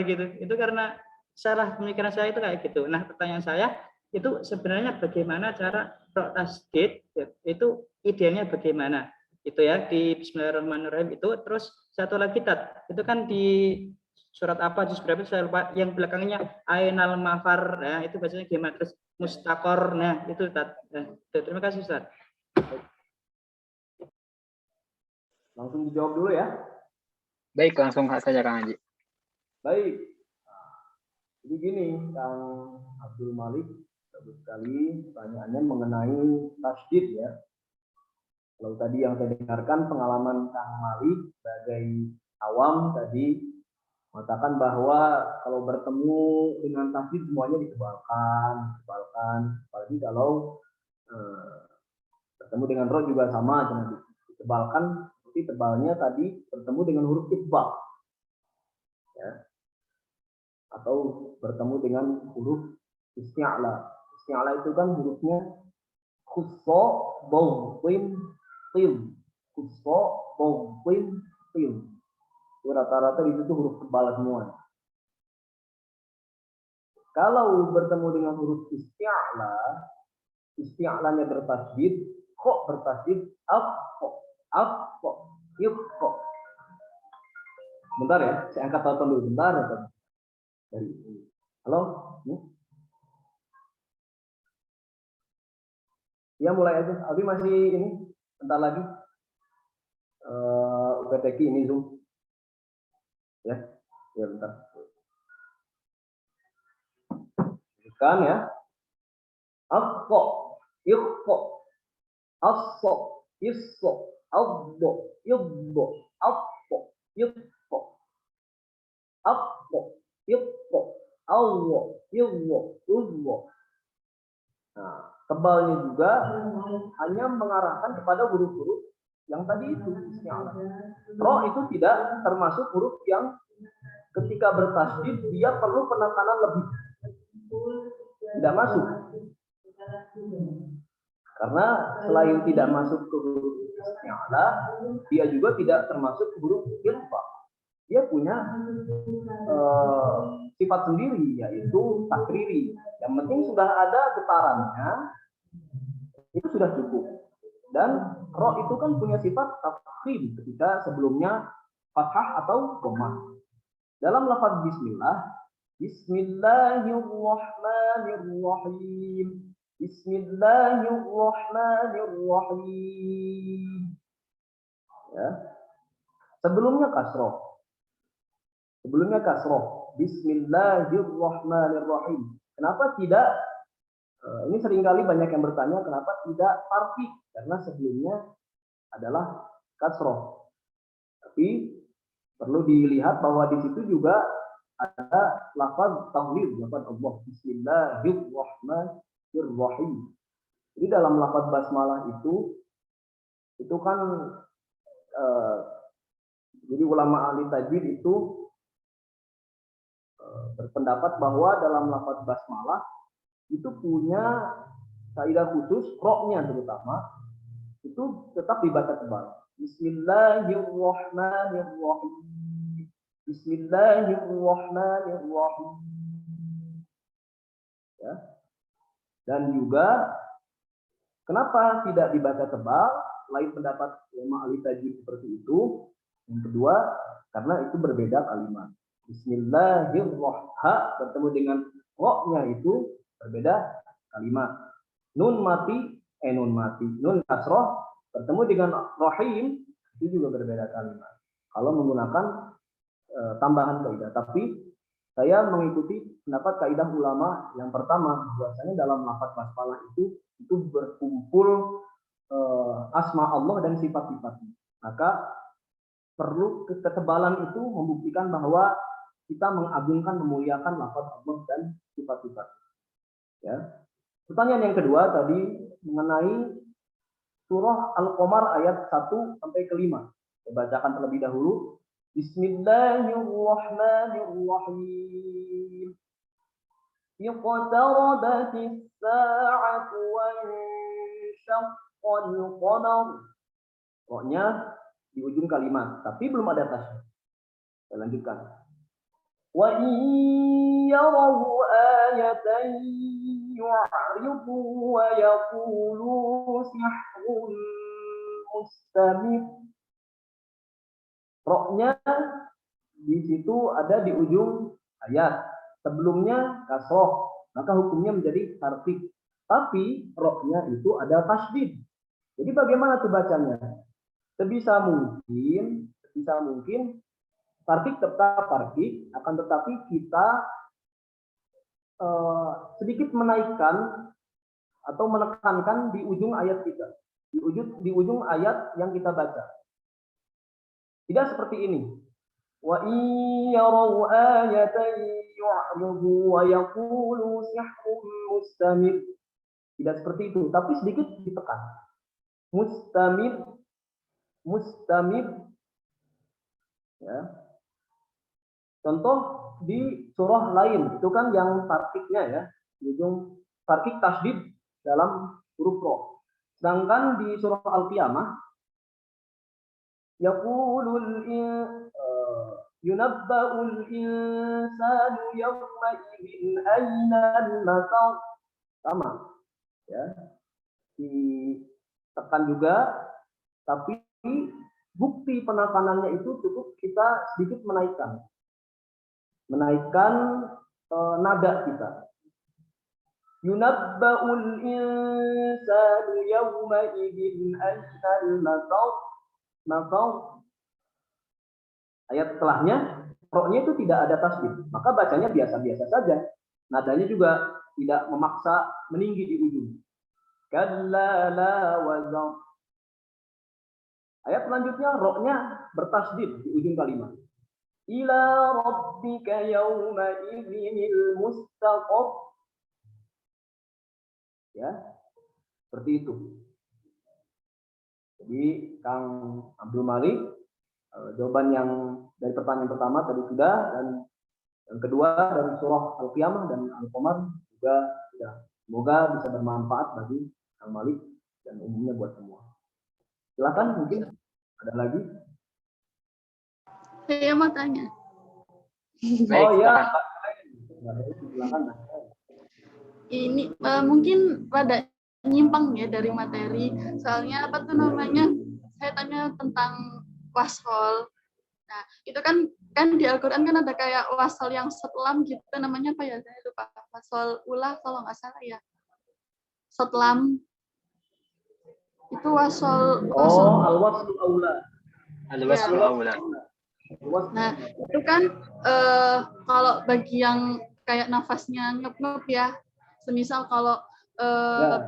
F: Gitu. Itu karena salah pemikiran saya itu kayak gitu. Nah, pertanyaan saya itu sebenarnya bagaimana cara rok tasdid itu idealnya bagaimana? Itu ya di Bismillahirrahmanirrahim itu. Terus satu lagi tat, itu kan di surat apa juz berapa saya lupa, yang belakangnya ainal mafar. Nah, itu bacanya gimana? Terus mustaqor. Nah, itu tat. Nah, terima kasih Ustaz.
E: langsung dijawab dulu ya.
D: Baik, langsung saja Kang Haji.
E: Baik. Jadi gini, Kang Abdul Malik, bagus sekali pertanyaannya mengenai tasdid ya. Kalau tadi yang saya dengarkan pengalaman Kang Malik sebagai awam tadi mengatakan bahwa kalau bertemu dengan tasdid semuanya ditebalkan. Apalagi kalau bertemu dengan roh juga sama, jangan ditebalkan. Seperti tebalnya tadi bertemu dengan huruf itbaq. Ya. Atau bertemu dengan huruf isti'la. Isti'la itu kan hurufnya khusso, bawqim, tim. Khusso, bawqim, tim. Itu rata-rata di situ huruf tebal semua. Kalau bertemu dengan huruf isti'la, isti'lanya bertasdid, kok bertasdid, af, yuk, kok. Bentar ya, saya angkat telepon dulu. Bentar ya. Dari ini. Halo? Ya mulai aja. Abi masih ini bentar lagi. UPTQ ini Zoom. Ya bentar. Kan ya. Afko, yukko, asso, isso, abbo, yubbo, afko, yukko, afko, yukko, awwo, yuwo, uwo. Nah, tebalnya juga hanya mengarahkan kepada huruf-huruf yang tadi itu. Ro itu tidak termasuk huruf yang ketika bertasydid dia perlu penekanan lebih. Tidak masuk. Karena selain tidak masuk ke huruf isti'alah, dia juga tidak termasuk huruf irfa. Dia punya sifat sendiri, yaitu takriri. Yang penting sudah ada getarannya, itu sudah cukup. Dan ro itu kan punya sifat tafkhim ketika sebelumnya fathah atau dhammah. Dalam lafaz bismillah, Bismillahirrahmanirrahim. Bismillahirrahmanirrahim. Ya. Sebelumnya kasroh. Bismillahirrahmanirrahim. Kenapa tidak? Ini seringkali banyak yang bertanya kenapa tidak tarfiq? Karena sebelumnya adalah kasroh. Tapi perlu dilihat bahwa di situ juga ada lafaz tahlil, lafaz Allah. Bismillahirrahmanirrahim. Jadi dalam lafaz basmalah itu kan jadi ulama ahli tajwid itu berpendapat bahwa dalam lafaz basmalah itu punya kaidah khusus, ro-nya terutama itu tetap dibaca tebal. Bismillahirrahmanirrahim. Bismillahirrahmanirrahim. Ya. Dan juga kenapa tidak dibaca tebal? Lain pendapat ulama ahli tajwid seperti itu. Yang kedua, karena itu berbeda kalimat. Bismillahirrahmanirrahim bertemu dengan ro-nya itu berbeda kalimat. Nun kasroh bertemu dengan rahim itu juga berbeda kalimat. Kalau menggunakan tambahan kaidah, tapi saya mengikuti pendapat kaidah ulama yang pertama, bahwasanya dalam lafaz basmalah itu berkumpul asma Allah dan sifat-sifatnya. Maka perlu ketebalan itu membuktikan bahwa kita mengagungkan, memuliakan lafaz Allah dan sifat-sifat. Ya. Pertanyaan yang kedua tadi mengenai surah Al-Qamar ayat 1 sampai ke 5. Saya bacakan terlebih dahulu. Bismillahirrahmanirrahim. Iqtarabatis sa'atu wa insyaqqal qamar. Pokoknya di ujung kalimat, tapi belum ada tasydid. Saya lanjutkan. Wa in yaraw ayatan yu'ridu wa yaqulu sihrun mustamir. Roknya di situ ada di ujung ayat. Sebelumnya kasroh, maka hukumnya menjadi tarfiq. Tapi roknya itu ada tasydid. Jadi bagaimana tuh bacanya? Sebisa mungkin tarfiq tetap tarfiq, akan tetapi kita sedikit menaikkan atau menekankan di ujung ayat kita, di ujung ayat yang kita baca. Tidak seperti ini. Wa in yaraw ayatan yu'ridu wa yaqulu sihrun mustamir. Tidak seperti itu, tapi sedikit ditekan. Mustamir. Ya. Contoh di surah lain itu kan yang tarkiknya ya, di ujung tarkik tasydid dalam huruf ro. Sedangkan di surah Al-Qiyamah yaqulul yunabba'ul insanu yawma idzin aynal masar. Sama ya. Ditekan juga, tapi bukti penekanannya itu cukup kita sedikit menaikkan nada kita. Yunabba'ul insanu yawma idzin aynal masar. Ayat setelahnya ro-nya itu tidak ada tasydid, maka bacanya biasa-biasa saja. Nadanya juga tidak memaksa meninggi di ujung. Kalla la wazar. Ayat selanjutnya ro-nya bertasydid di ujung kalimat. Ila rabbika yawma idzinil mustaqar. Ya, seperti itu. Jadi Kang Abdul Malik, jawaban yang dari pertanyaan pertama tadi sudah, dan yang kedua dari surah Al-Qiyamah dan Al-Qamar juga sudah. Semoga bisa bermanfaat bagi Kang Malik dan umumnya buat semua. Silakan, mungkin ada lagi.
B: Saya mau tanya.
D: Baik,
E: Oh ya,
D: silakan.
E: silakan.
B: Ini mungkin rada nyimpang ya dari materi. Soalnya apa tuh namanya? Saya tanya tentang wasol. Nah, itu kan di Al-Qur'an kan ada kayak wasol yang sotlam gitu, namanya apa ya? Saya lupa. Wasol ulah kalau nggak salah ya. Sotlam. Itu wasol
E: Oh, al-waslu aula.
D: Al-waslu aula.
B: Nah, itu kan kalau bagi yang kayak nafasnya ngep-ngep ya, semisal kalau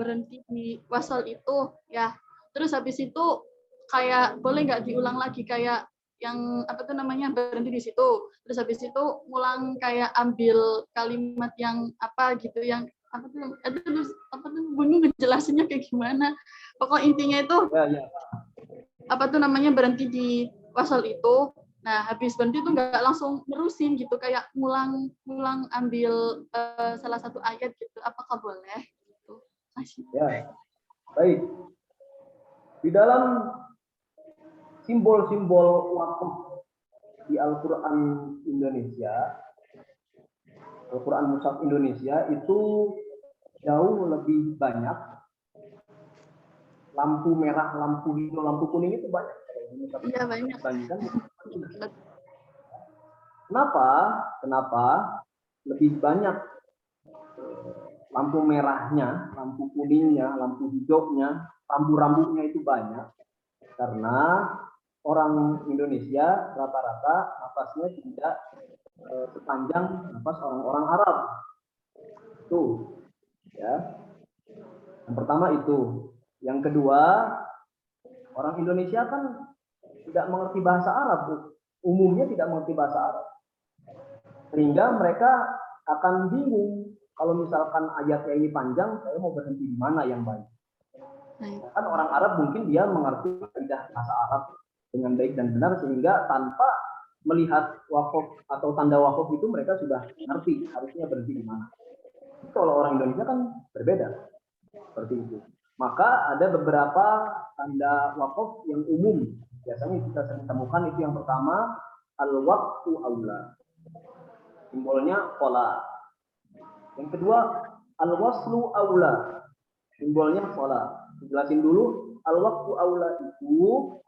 B: berhenti di wasal itu ya, terus habis itu kayak boleh nggak diulang lagi kayak yang apa tuh namanya berhenti di situ, terus habis itu ngulang kayak ambil kalimat yang apa gitu yang apa tuh bingung ngejelasinnya kayak gimana. Pokok intinya itu apa tuh namanya berhenti di wasal itu. Nah, habis berhenti tuh nggak langsung nerusin gitu, kayak ngulang ambil salah satu ayat gitu. Apakah boleh? Gitu.
E: Ya, baik. Di dalam simbol-simbol wakaf di Al-Quran Indonesia, Al-Quran Mushaf Indonesia itu jauh lebih banyak lampu merah, lampu hijau, lampu kuning itu banyak.
B: Iya banyak.
E: Kenapa lebih banyak lampu merahnya, lampu kuningnya, lampu hijaunya, rambu-rambunya itu banyak? Karena orang Indonesia rata-rata nafasnya tidak sepanjang nafas orang-orang Arab. Itu, ya. Yang pertama itu. Yang kedua, orang Indonesia kan tidak mengerti bahasa Arab, umumnya tidak mengerti bahasa Arab, sehingga mereka akan bingung kalau misalkan ayatnya ini panjang, saya mau berhenti di mana yang baik. Kan orang Arab mungkin dia mengerti bahasa Arab dengan baik dan benar, sehingga tanpa melihat wakaf atau tanda wakaf itu mereka sudah ngerti harusnya berhenti di mana. Kalau orang Indonesia kan berbeda seperti itu. Maka ada beberapa tanda wakaf yang umum. Biasanya kita sering temukan itu yang pertama, al-waqtu aula. Simbolnya qola. Yang kedua, al-waslu aula. Simbolnya qola. Jelasin dulu, al-waqtu aula itu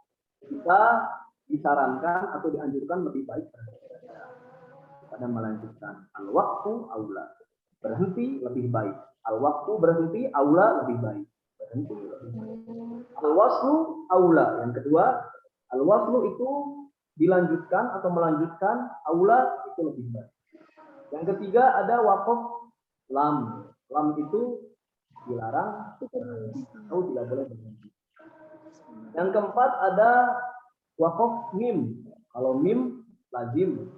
E: kita disarankan atau dianjurkan lebih baik pada melanjutkan. Al-waqtu aula. Berhenti lebih baik. Al-waqtu berhenti, aula lebih baik. Berhenti lebih baik. Al-waslu aula. Yang kedua, al-waslu itu dilanjutkan atau melanjutkan, aula itu lebih baik. Yang ketiga ada waqaf lam. Lam itu dilarang atau tidak boleh berhenti. Yang keempat ada waqaf mim. Kalau mim lazim,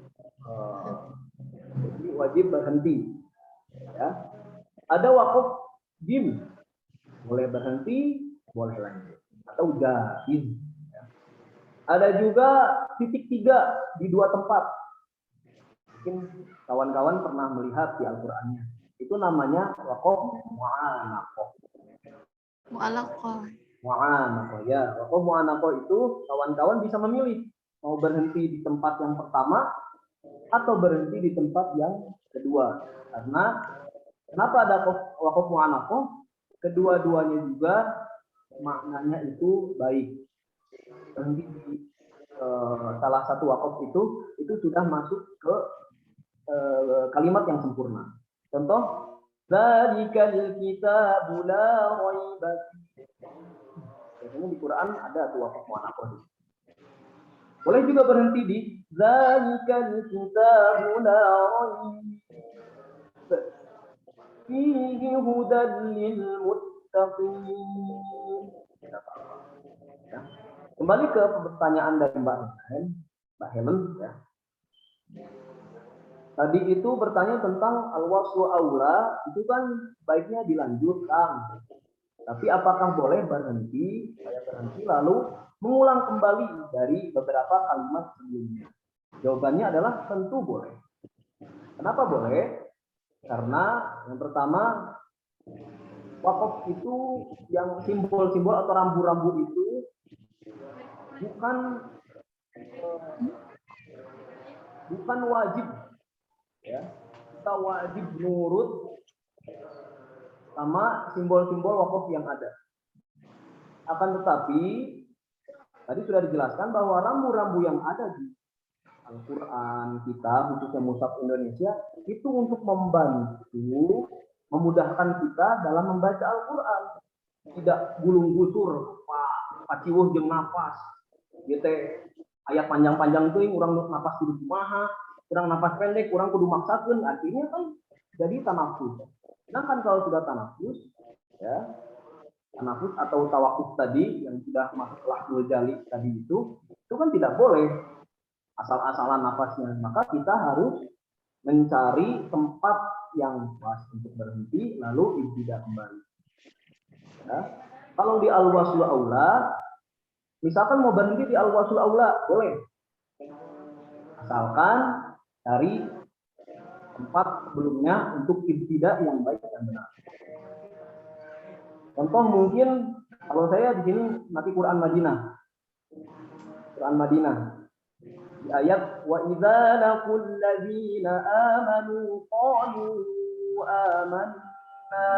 E: jadi wajib berhenti. Ya. Ada waqaf jim, boleh berhenti, boleh lanjut, atau jaiz. Ya. Ada juga titik 3 di 2 tempat. Mungkin kawan-kawan pernah melihat di Al-Qur'annya. Itu namanya waqaf mu'anaqah. Mu'anaqah ya. Waqaf mu'anaqah itu kawan-kawan bisa memilih mau berhenti di tempat yang pertama atau berhenti di tempat yang kedua. Karena kenapa ada waqaf mu'anaqah? Kedua-duanya juga maknanya itu baik. Berhenti di salah satu waqaf itu sudah masuk ke kalimat yang sempurna. Contoh, dzalikal kitabu la raiba fihi. Biasanya di Quran ada tuh waqaf mu'anaqah. Boleh juga berhenti di dzalikal kitabu la raiba fihi hudan lil muttaqin. Ya. Kembali ke pertanyaan dari Mbak Helen ya. Tadi itu bertanya tentang al-waslu aula, itu kan baiknya dilanjutkan. Tapi apakah boleh berhenti, saya berhenti lalu mengulang kembali dari beberapa kalimat sebelumnya? Jawabannya adalah tentu boleh. Kenapa boleh? Karena yang pertama, wakaf itu yang simbol-simbol atau rambu-rambu itu bukan wajib, ya. Kita wajib nurut sama simbol-simbol wakaf yang ada. Akan tetapi tadi sudah dijelaskan bahwa rambu-rambu yang ada di Al-Quran kita, khususnya Mushaf Indonesia, itu untuk membantu, memudahkan kita dalam membaca Al-Quran. Tidak gulung gusur, paciwuh jeung napas. Gitu, ayat panjang-panjang tuh, orang napas kudu kumaha, kurang napas pendek, kurang kudu maksakeun. Akhirnya kan jadi tanafus. Sedangkan kalau sudah tanafus, ya, tanafus atau tawakuf tadi yang sudah masuk lahdul jali tadi itu kan tidak boleh asal-asalan nafasnya. Maka kita harus mencari tempat yang pas untuk berhenti lalu ibtidah kembali. Ya. Kalau di al-waslu aula, misalkan mau berhenti di al-waslu aula, boleh. Asalkan cari tempat sebelumnya untuk ibtidah yang baik dan benar. Contoh mungkin kalau saya di sini mati Quran Madinah. Quran Madinah. Di ayat wa idza laqul ladzina amanu qalu amanna.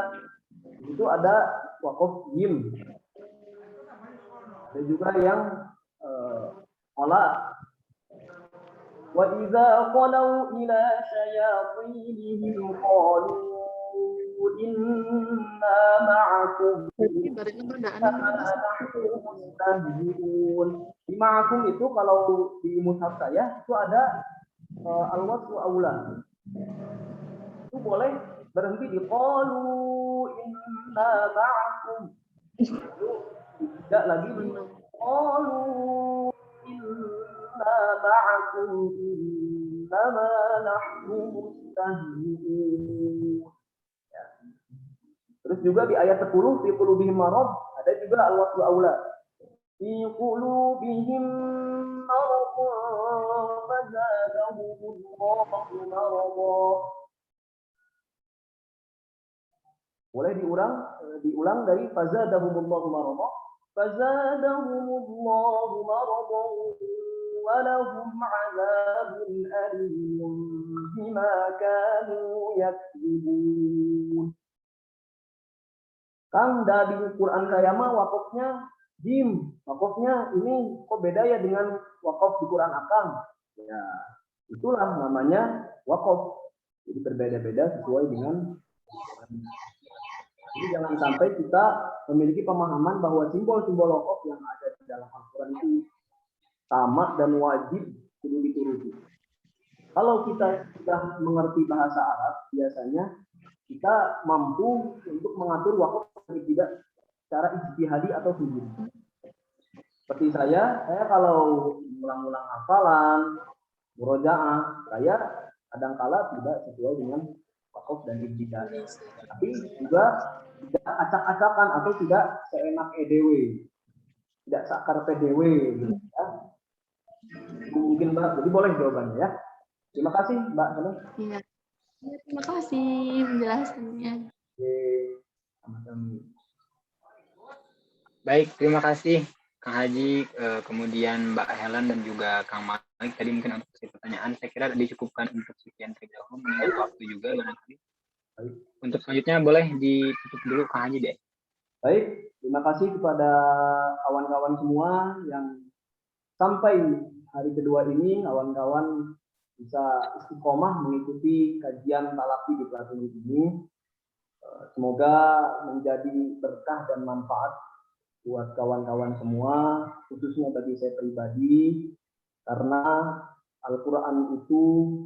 E: Itu ada waqaf jim. Ada juga yang qala wa idza qalu ila shayatinihim qalu inna ma'akum di ma'akum itu kalau di mushaf saya itu ada al-waslu aula. Itu boleh berhenti di qalu inna ma'akum. Itu tidak lagi di qalu inna ma'akum innama nahnu mustahzi'un. Terus juga di ayat 10 fi qulubihim marad ada juga al-waslu aula. Fi qulubihim marad fazadahumullahu marad. Boleh diulang dari fazadahumullahu marad. Fazadahumullahu marad wa lahum 'adzabun alim bima kanu yakdzibun. Kang dari Quran saya mah wakafnya jim, wakafnya ini kok beda ya dengan wakaf di Quran akang? Ya, itulah namanya wakaf. Jadi berbeda-beda sesuai dengan. Jadi jangan sampai kita memiliki pemahaman bahwa simbol-simbol wakaf yang ada di dalam Al-Quran itu sama dan wajib kudu dituruti. Kalau kita sudah mengerti bahasa Arab, biasanya kita mampu untuk mengatur wakaf tidak secara ijtihadi atau sendiri. Seperti saya kalau mengulang-ulang hafalan, murojaah, saya kadangkala tidak sesuai dengan wakaf dan ijtihad. Tapi juga tidak acak-acakan atau tidak seenak EDW, tidak sakar PDW, gitu ya. Mungkin Mbak, jadi boleh jawabannya ya. Terima kasih Mbak.
B: Iya. Terima kasih penjelasannya.
D: Baik, terima kasih Kang Haji, kemudian Mbak Helen dan juga Kang Malik. Tadi mungkin untuk pertanyaan saya kira dicukupkan untuk sekian terlebih dahulu, mengingat waktu juga barangkali. Untuk selanjutnya boleh ditutup dulu Kang Haji deh.
E: Baik, terima kasih kepada kawan-kawan semua yang sampai hari kedua ini kawan-kawan bisa istiqomah mengikuti kajian talaqqi di kelas ini. Semoga menjadi berkah dan manfaat buat kawan-kawan semua, khususnya bagi saya pribadi, karena Al-Quran itu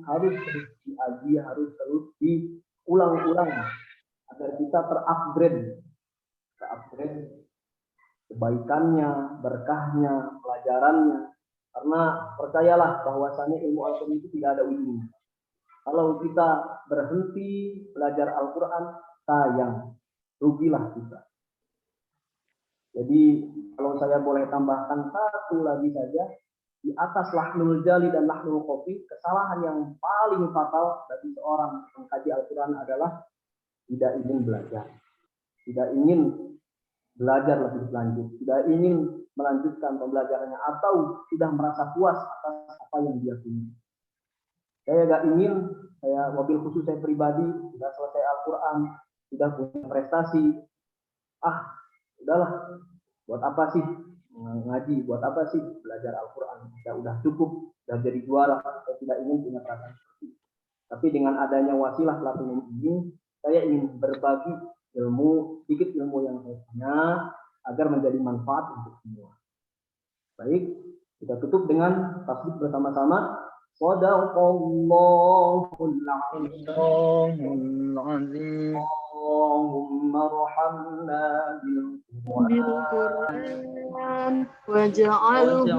E: harus terus diaji, harus terus diulang-ulang agar kita terupgrade kebaikannya, berkahnya, pelajarannya. Karena percayalah bahwasannya ilmu Al-Quran itu tidak ada ujungnya. Kalau kita berhenti belajar Al-Quran, sayang, rugilah kita. Jadi kalau saya boleh tambahkan satu lagi saja, di atas lahnul jali dan lahnul khofi, kesalahan yang paling fatal bagi seorang mengkaji Al-Quran adalah tidak ingin belajar. Tidak ingin belajar lebih lanjut. Tidak ingin melanjutkan pembelajarannya atau sudah merasa puas atas apa yang dia punya. Saya nggak ingin, saya mobil khusus saya pribadi, sudah selesai Al-Quran, sudah punya prestasi. Udahlah, buat apa sih ngaji, buat apa sih belajar Al-Quran? Udah cukup, udah jadi juara. Saya tidak ingin punya perasaan seperti itu. Tapi dengan adanya wasilah pelatihan ini, saya ingin berbagi ilmu, sedikit ilmu yang saya punya, agar menjadi manfaat untuk semua. Baik, kita tutup dengan tasbih bersama-sama. Shadaqallahul azim. Allahumma arhamna bil
B: Quran waj'alhu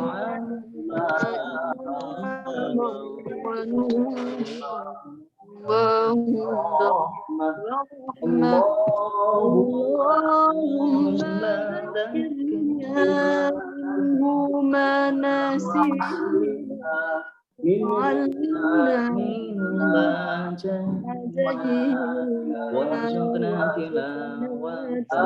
F: warzuqna tilawata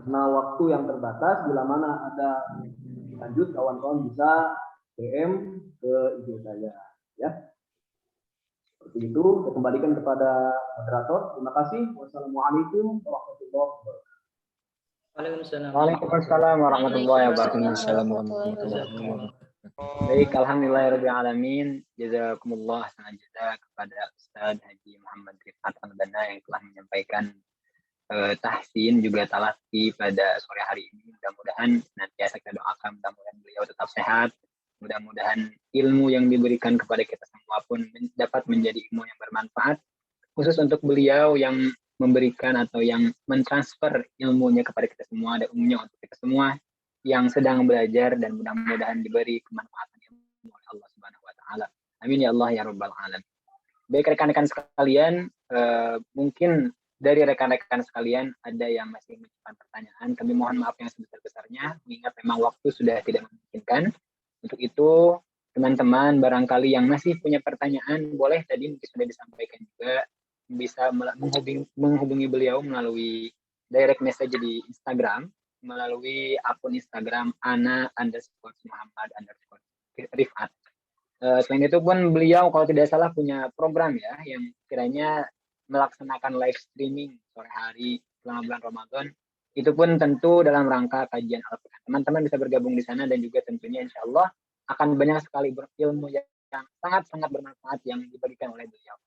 E: karena waktu yang terbatas, bila mana ada lanjut kawan-kawan bisa DM ke IG saya, ya. Seperti itu, saya kembalikan kepada moderator. Terima kasih. Wassalamualaikum warahmatullahi wabarakatuh.
D: Waalaikumsalam warahmatullahi wabarakatuh. Baik, alhamdulillahirabbil alamin. Jazakumullah sangat jazak kepada Ustaz Haji Muhammad Rifat Al-Banna yang telah menyampaikan tahsin juga talaki pada sore hari ini. Mudah-mudahan nantiasa kita doakan, mudah-mudahan beliau tetap sehat, mudah-mudahan ilmu yang diberikan kepada kita semua pun dapat menjadi ilmu yang bermanfaat, khusus untuk beliau yang memberikan atau yang mentransfer ilmunya kepada kita semua, dan umumnya untuk kita semua yang sedang belajar, dan mudah-mudahan diberi kemanfaatan ilmu oleh Allah Subhanahu wa taala. Amin ya Allah ya rabbal alamin. Baik rekan-rekan sekalian, mungkin dari rekan-rekan sekalian ada yang masih menyiapkan pertanyaan, kami mohon maaf yang sebesar-besarnya, mengingat memang waktu sudah tidak memungkinkan. Untuk itu, teman-teman barangkali yang masih punya pertanyaan, boleh tadi mungkin sudah disampaikan juga, bisa menghubungi beliau melalui direct message di Instagram, melalui akun Instagram ana_muhammad_rifat. Selain itu pun beliau kalau tidak salah punya program ya, yang kiranya melaksanakan live streaming sore hari selama bulan Ramadan. Itu pun tentu dalam rangka kajian Al-Quran. Teman-teman bisa bergabung di sana, dan juga tentunya insya Allah akan banyak sekali berilmu yang sangat-sangat bermanfaat yang dibagikan oleh beliau.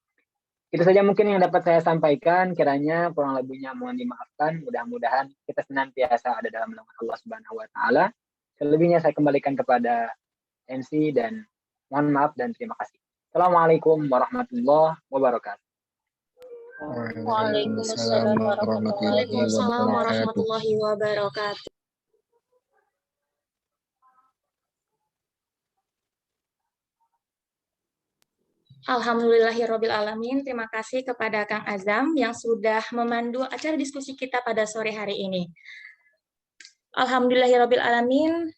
D: Itu saja mungkin yang dapat saya sampaikan, kiranya kurang lebihnya mohon dimaafkan. Mudah-mudahan kita senantiasa ada dalam naungan Allah Subhanahu wa taala. Selebihnya saya kembalikan kepada MC dan mohon maaf dan terima kasih. Assalamualaikum warahmatullahi wabarakatuh.
G: Waalaikumsalam
A: warahmatullahi wabarakatuh. Alhamdulillahirabbil alamin. Terima kasih kepada Kang Azam yang sudah memandu acara diskusi kita pada sore hari ini. Alhamdulillahirabbil alamin.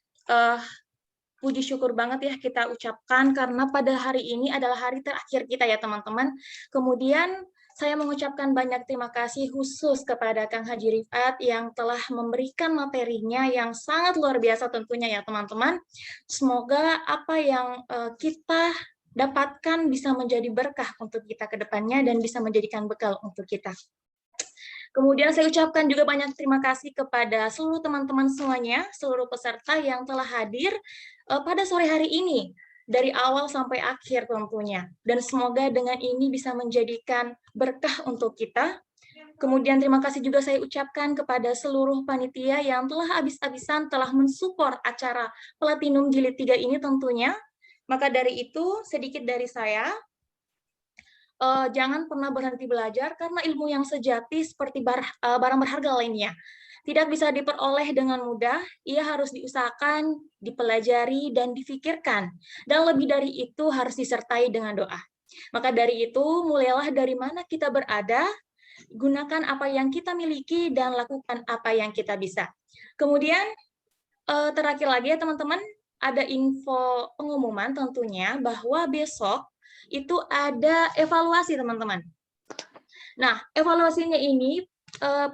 A: Puji syukur banget ya kita ucapkan karena pada hari ini adalah hari terakhir kita ya teman-teman. Kemudian saya mengucapkan banyak terima kasih khusus kepada Kang Haji Rifat yang telah memberikan materinya yang sangat luar biasa tentunya ya teman-teman. Semoga apa yang kita dapatkan bisa menjadi berkah untuk kita ke depannya dan bisa menjadikan bekal untuk kita. Kemudian saya ucapkan juga banyak terima kasih kepada seluruh teman-teman semuanya, seluruh peserta yang telah hadir pada sore hari ini. Dari awal sampai akhir tentunya. Dan semoga dengan ini bisa menjadikan berkah untuk kita. Kemudian terima kasih juga saya ucapkan kepada seluruh panitia yang telah habis-habisan telah mensupport acara Platinum Jilid 3 ini tentunya. Maka dari itu, sedikit dari saya, jangan pernah berhenti belajar karena ilmu yang sejati seperti barang berharga lainnya. Tidak bisa diperoleh dengan mudah, ia harus diusahakan, dipelajari, dan difikirkan. Dan lebih dari itu harus disertai dengan doa. Maka dari itu, mulailah dari mana kita berada, gunakan apa yang kita miliki, dan lakukan apa yang kita bisa. Kemudian, terakhir lagi ya teman-teman, ada info pengumuman tentunya bahwa besok itu ada evaluasi teman-teman. Nah, evaluasinya ini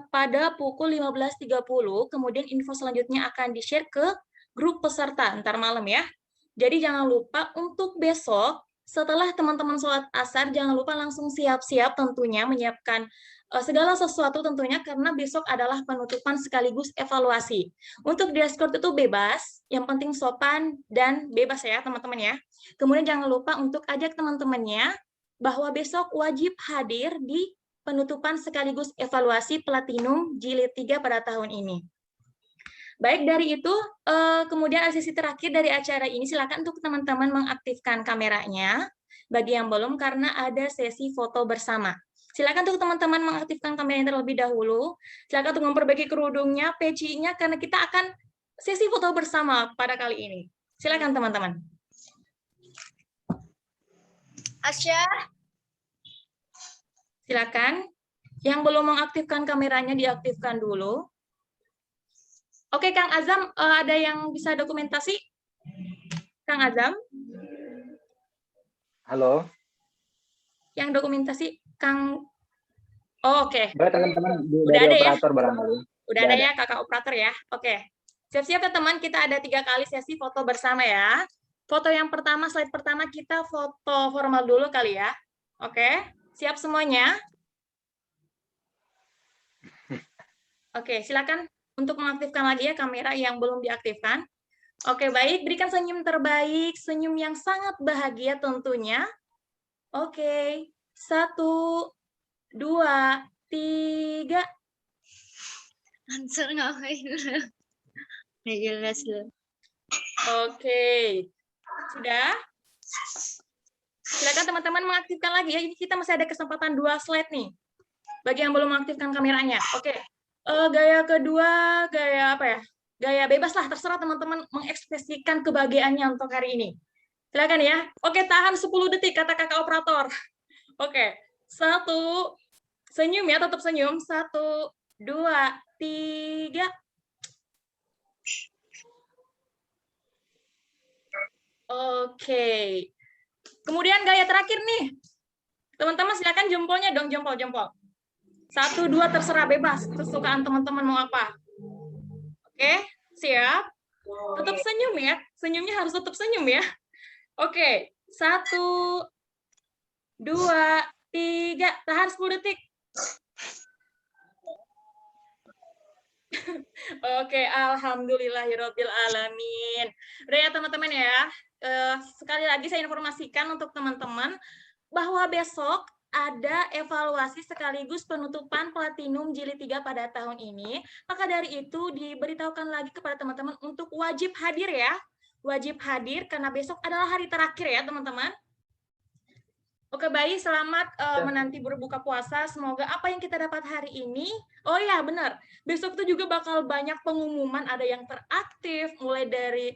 A: pada pukul 15.30, kemudian info selanjutnya akan di-share ke grup peserta ntar malam ya. Jadi jangan lupa untuk besok, setelah teman-teman sholat asar, jangan lupa langsung siap-siap tentunya menyiapkan segala sesuatu tentunya karena besok adalah penutupan sekaligus evaluasi. Untuk dress code itu bebas, yang penting sopan dan bebas ya teman-teman ya. Kemudian jangan lupa untuk ajak teman-temannya bahwa besok wajib hadir di penutupan sekaligus evaluasi Platinum Jilid 3 pada tahun ini. Baik, dari itu, kemudian sesi terakhir dari acara ini, silakan untuk teman-teman mengaktifkan kameranya, bagi yang belum, karena ada sesi foto bersama. Silakan untuk teman-teman mengaktifkan kameranya terlebih dahulu, silakan untuk memperbaiki kerudungnya, pecinya, karena kita akan sesi foto bersama pada kali ini. Silakan teman-teman.
C: Asya.
A: Silakan. Yang belum mengaktifkan kameranya diaktifkan dulu. Oke, Kang Azam, ada yang bisa dokumentasi? Kang Azam?
D: Halo.
A: Yang dokumentasi, Kang... Oh, oke.
D: Teman-teman
A: Udah
D: dari
A: ada
D: operator
A: ya?
D: barangkali.
A: Udah ada ya, kakak operator ya? Oke. Siap-siap ya teman, kita ada 3 kali sesi foto bersama ya. Foto yang pertama, slide pertama kita foto formal dulu kali ya. Oke, siap semuanya? Oke, silakan untuk mengaktifkan lagi ya kamera yang belum diaktifkan. Oke, baik. Berikan senyum terbaik, senyum yang sangat bahagia tentunya. Oke, 1, 2, 3.
C: Answer ngapain? Nggak jelas loh.
A: Oke, sudah? Silakan teman-teman mengaktifkan lagi ya. Ini kita masih ada kesempatan 2 slide nih. Bagi yang belum mengaktifkan kameranya. Oke. Gaya kedua, gaya apa ya? Gaya bebas lah, terserah teman-teman mengekspresikan kebahagiaannya untuk hari ini. Silakan ya. Oke, tahan 10 detik kata kakak operator. Oke. 1, senyum ya, tetap senyum. 1, 2, 3. Oke. Kemudian gaya terakhir nih. Teman-teman silakan jempolnya dong, jempol. 1, 2 terserah bebas, kesukaan teman-teman mau apa. Oke, siap. Tetap senyum ya, senyumnya harus tetap senyum ya. Oke, 1, 2, 3, tahan 10 detik. Oke, alhamdulillahirabbil alamin. Udah ya teman-teman ya. Sekali lagi saya informasikan untuk teman-teman bahwa besok ada evaluasi sekaligus penutupan Platinum Jilid 3 pada tahun ini. Maka dari itu diberitahukan lagi kepada teman-teman untuk wajib hadir ya. Wajib hadir karena besok adalah hari terakhir ya teman-teman. Oke, baik, selamat menanti berbuka puasa. Semoga apa yang kita dapat hari ini, oh ya benar, besok itu juga bakal banyak pengumuman, ada yang teraktif, mulai dari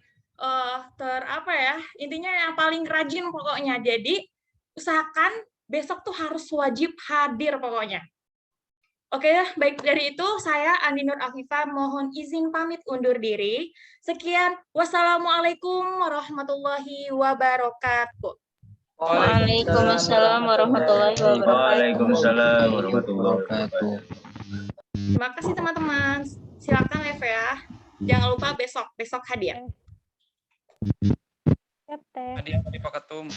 A: intinya yang paling rajin pokoknya. Jadi usahakan besok tuh harus wajib hadir pokoknya. Oke, baik, dari itu saya Andi Nur Afifah mohon izin pamit undur diri. Sekian, wassalamualaikum warahmatullahi wabarakatuh.
C: Waalaikumsalam warahmatullahi wabarakatuh.
G: Waalaikumsalam warahmatullahi wabarakatuh.
A: Terima kasih teman-teman. Silakan live ya. Jangan lupa besok hadir.
G: Hadir di Pak Ketum.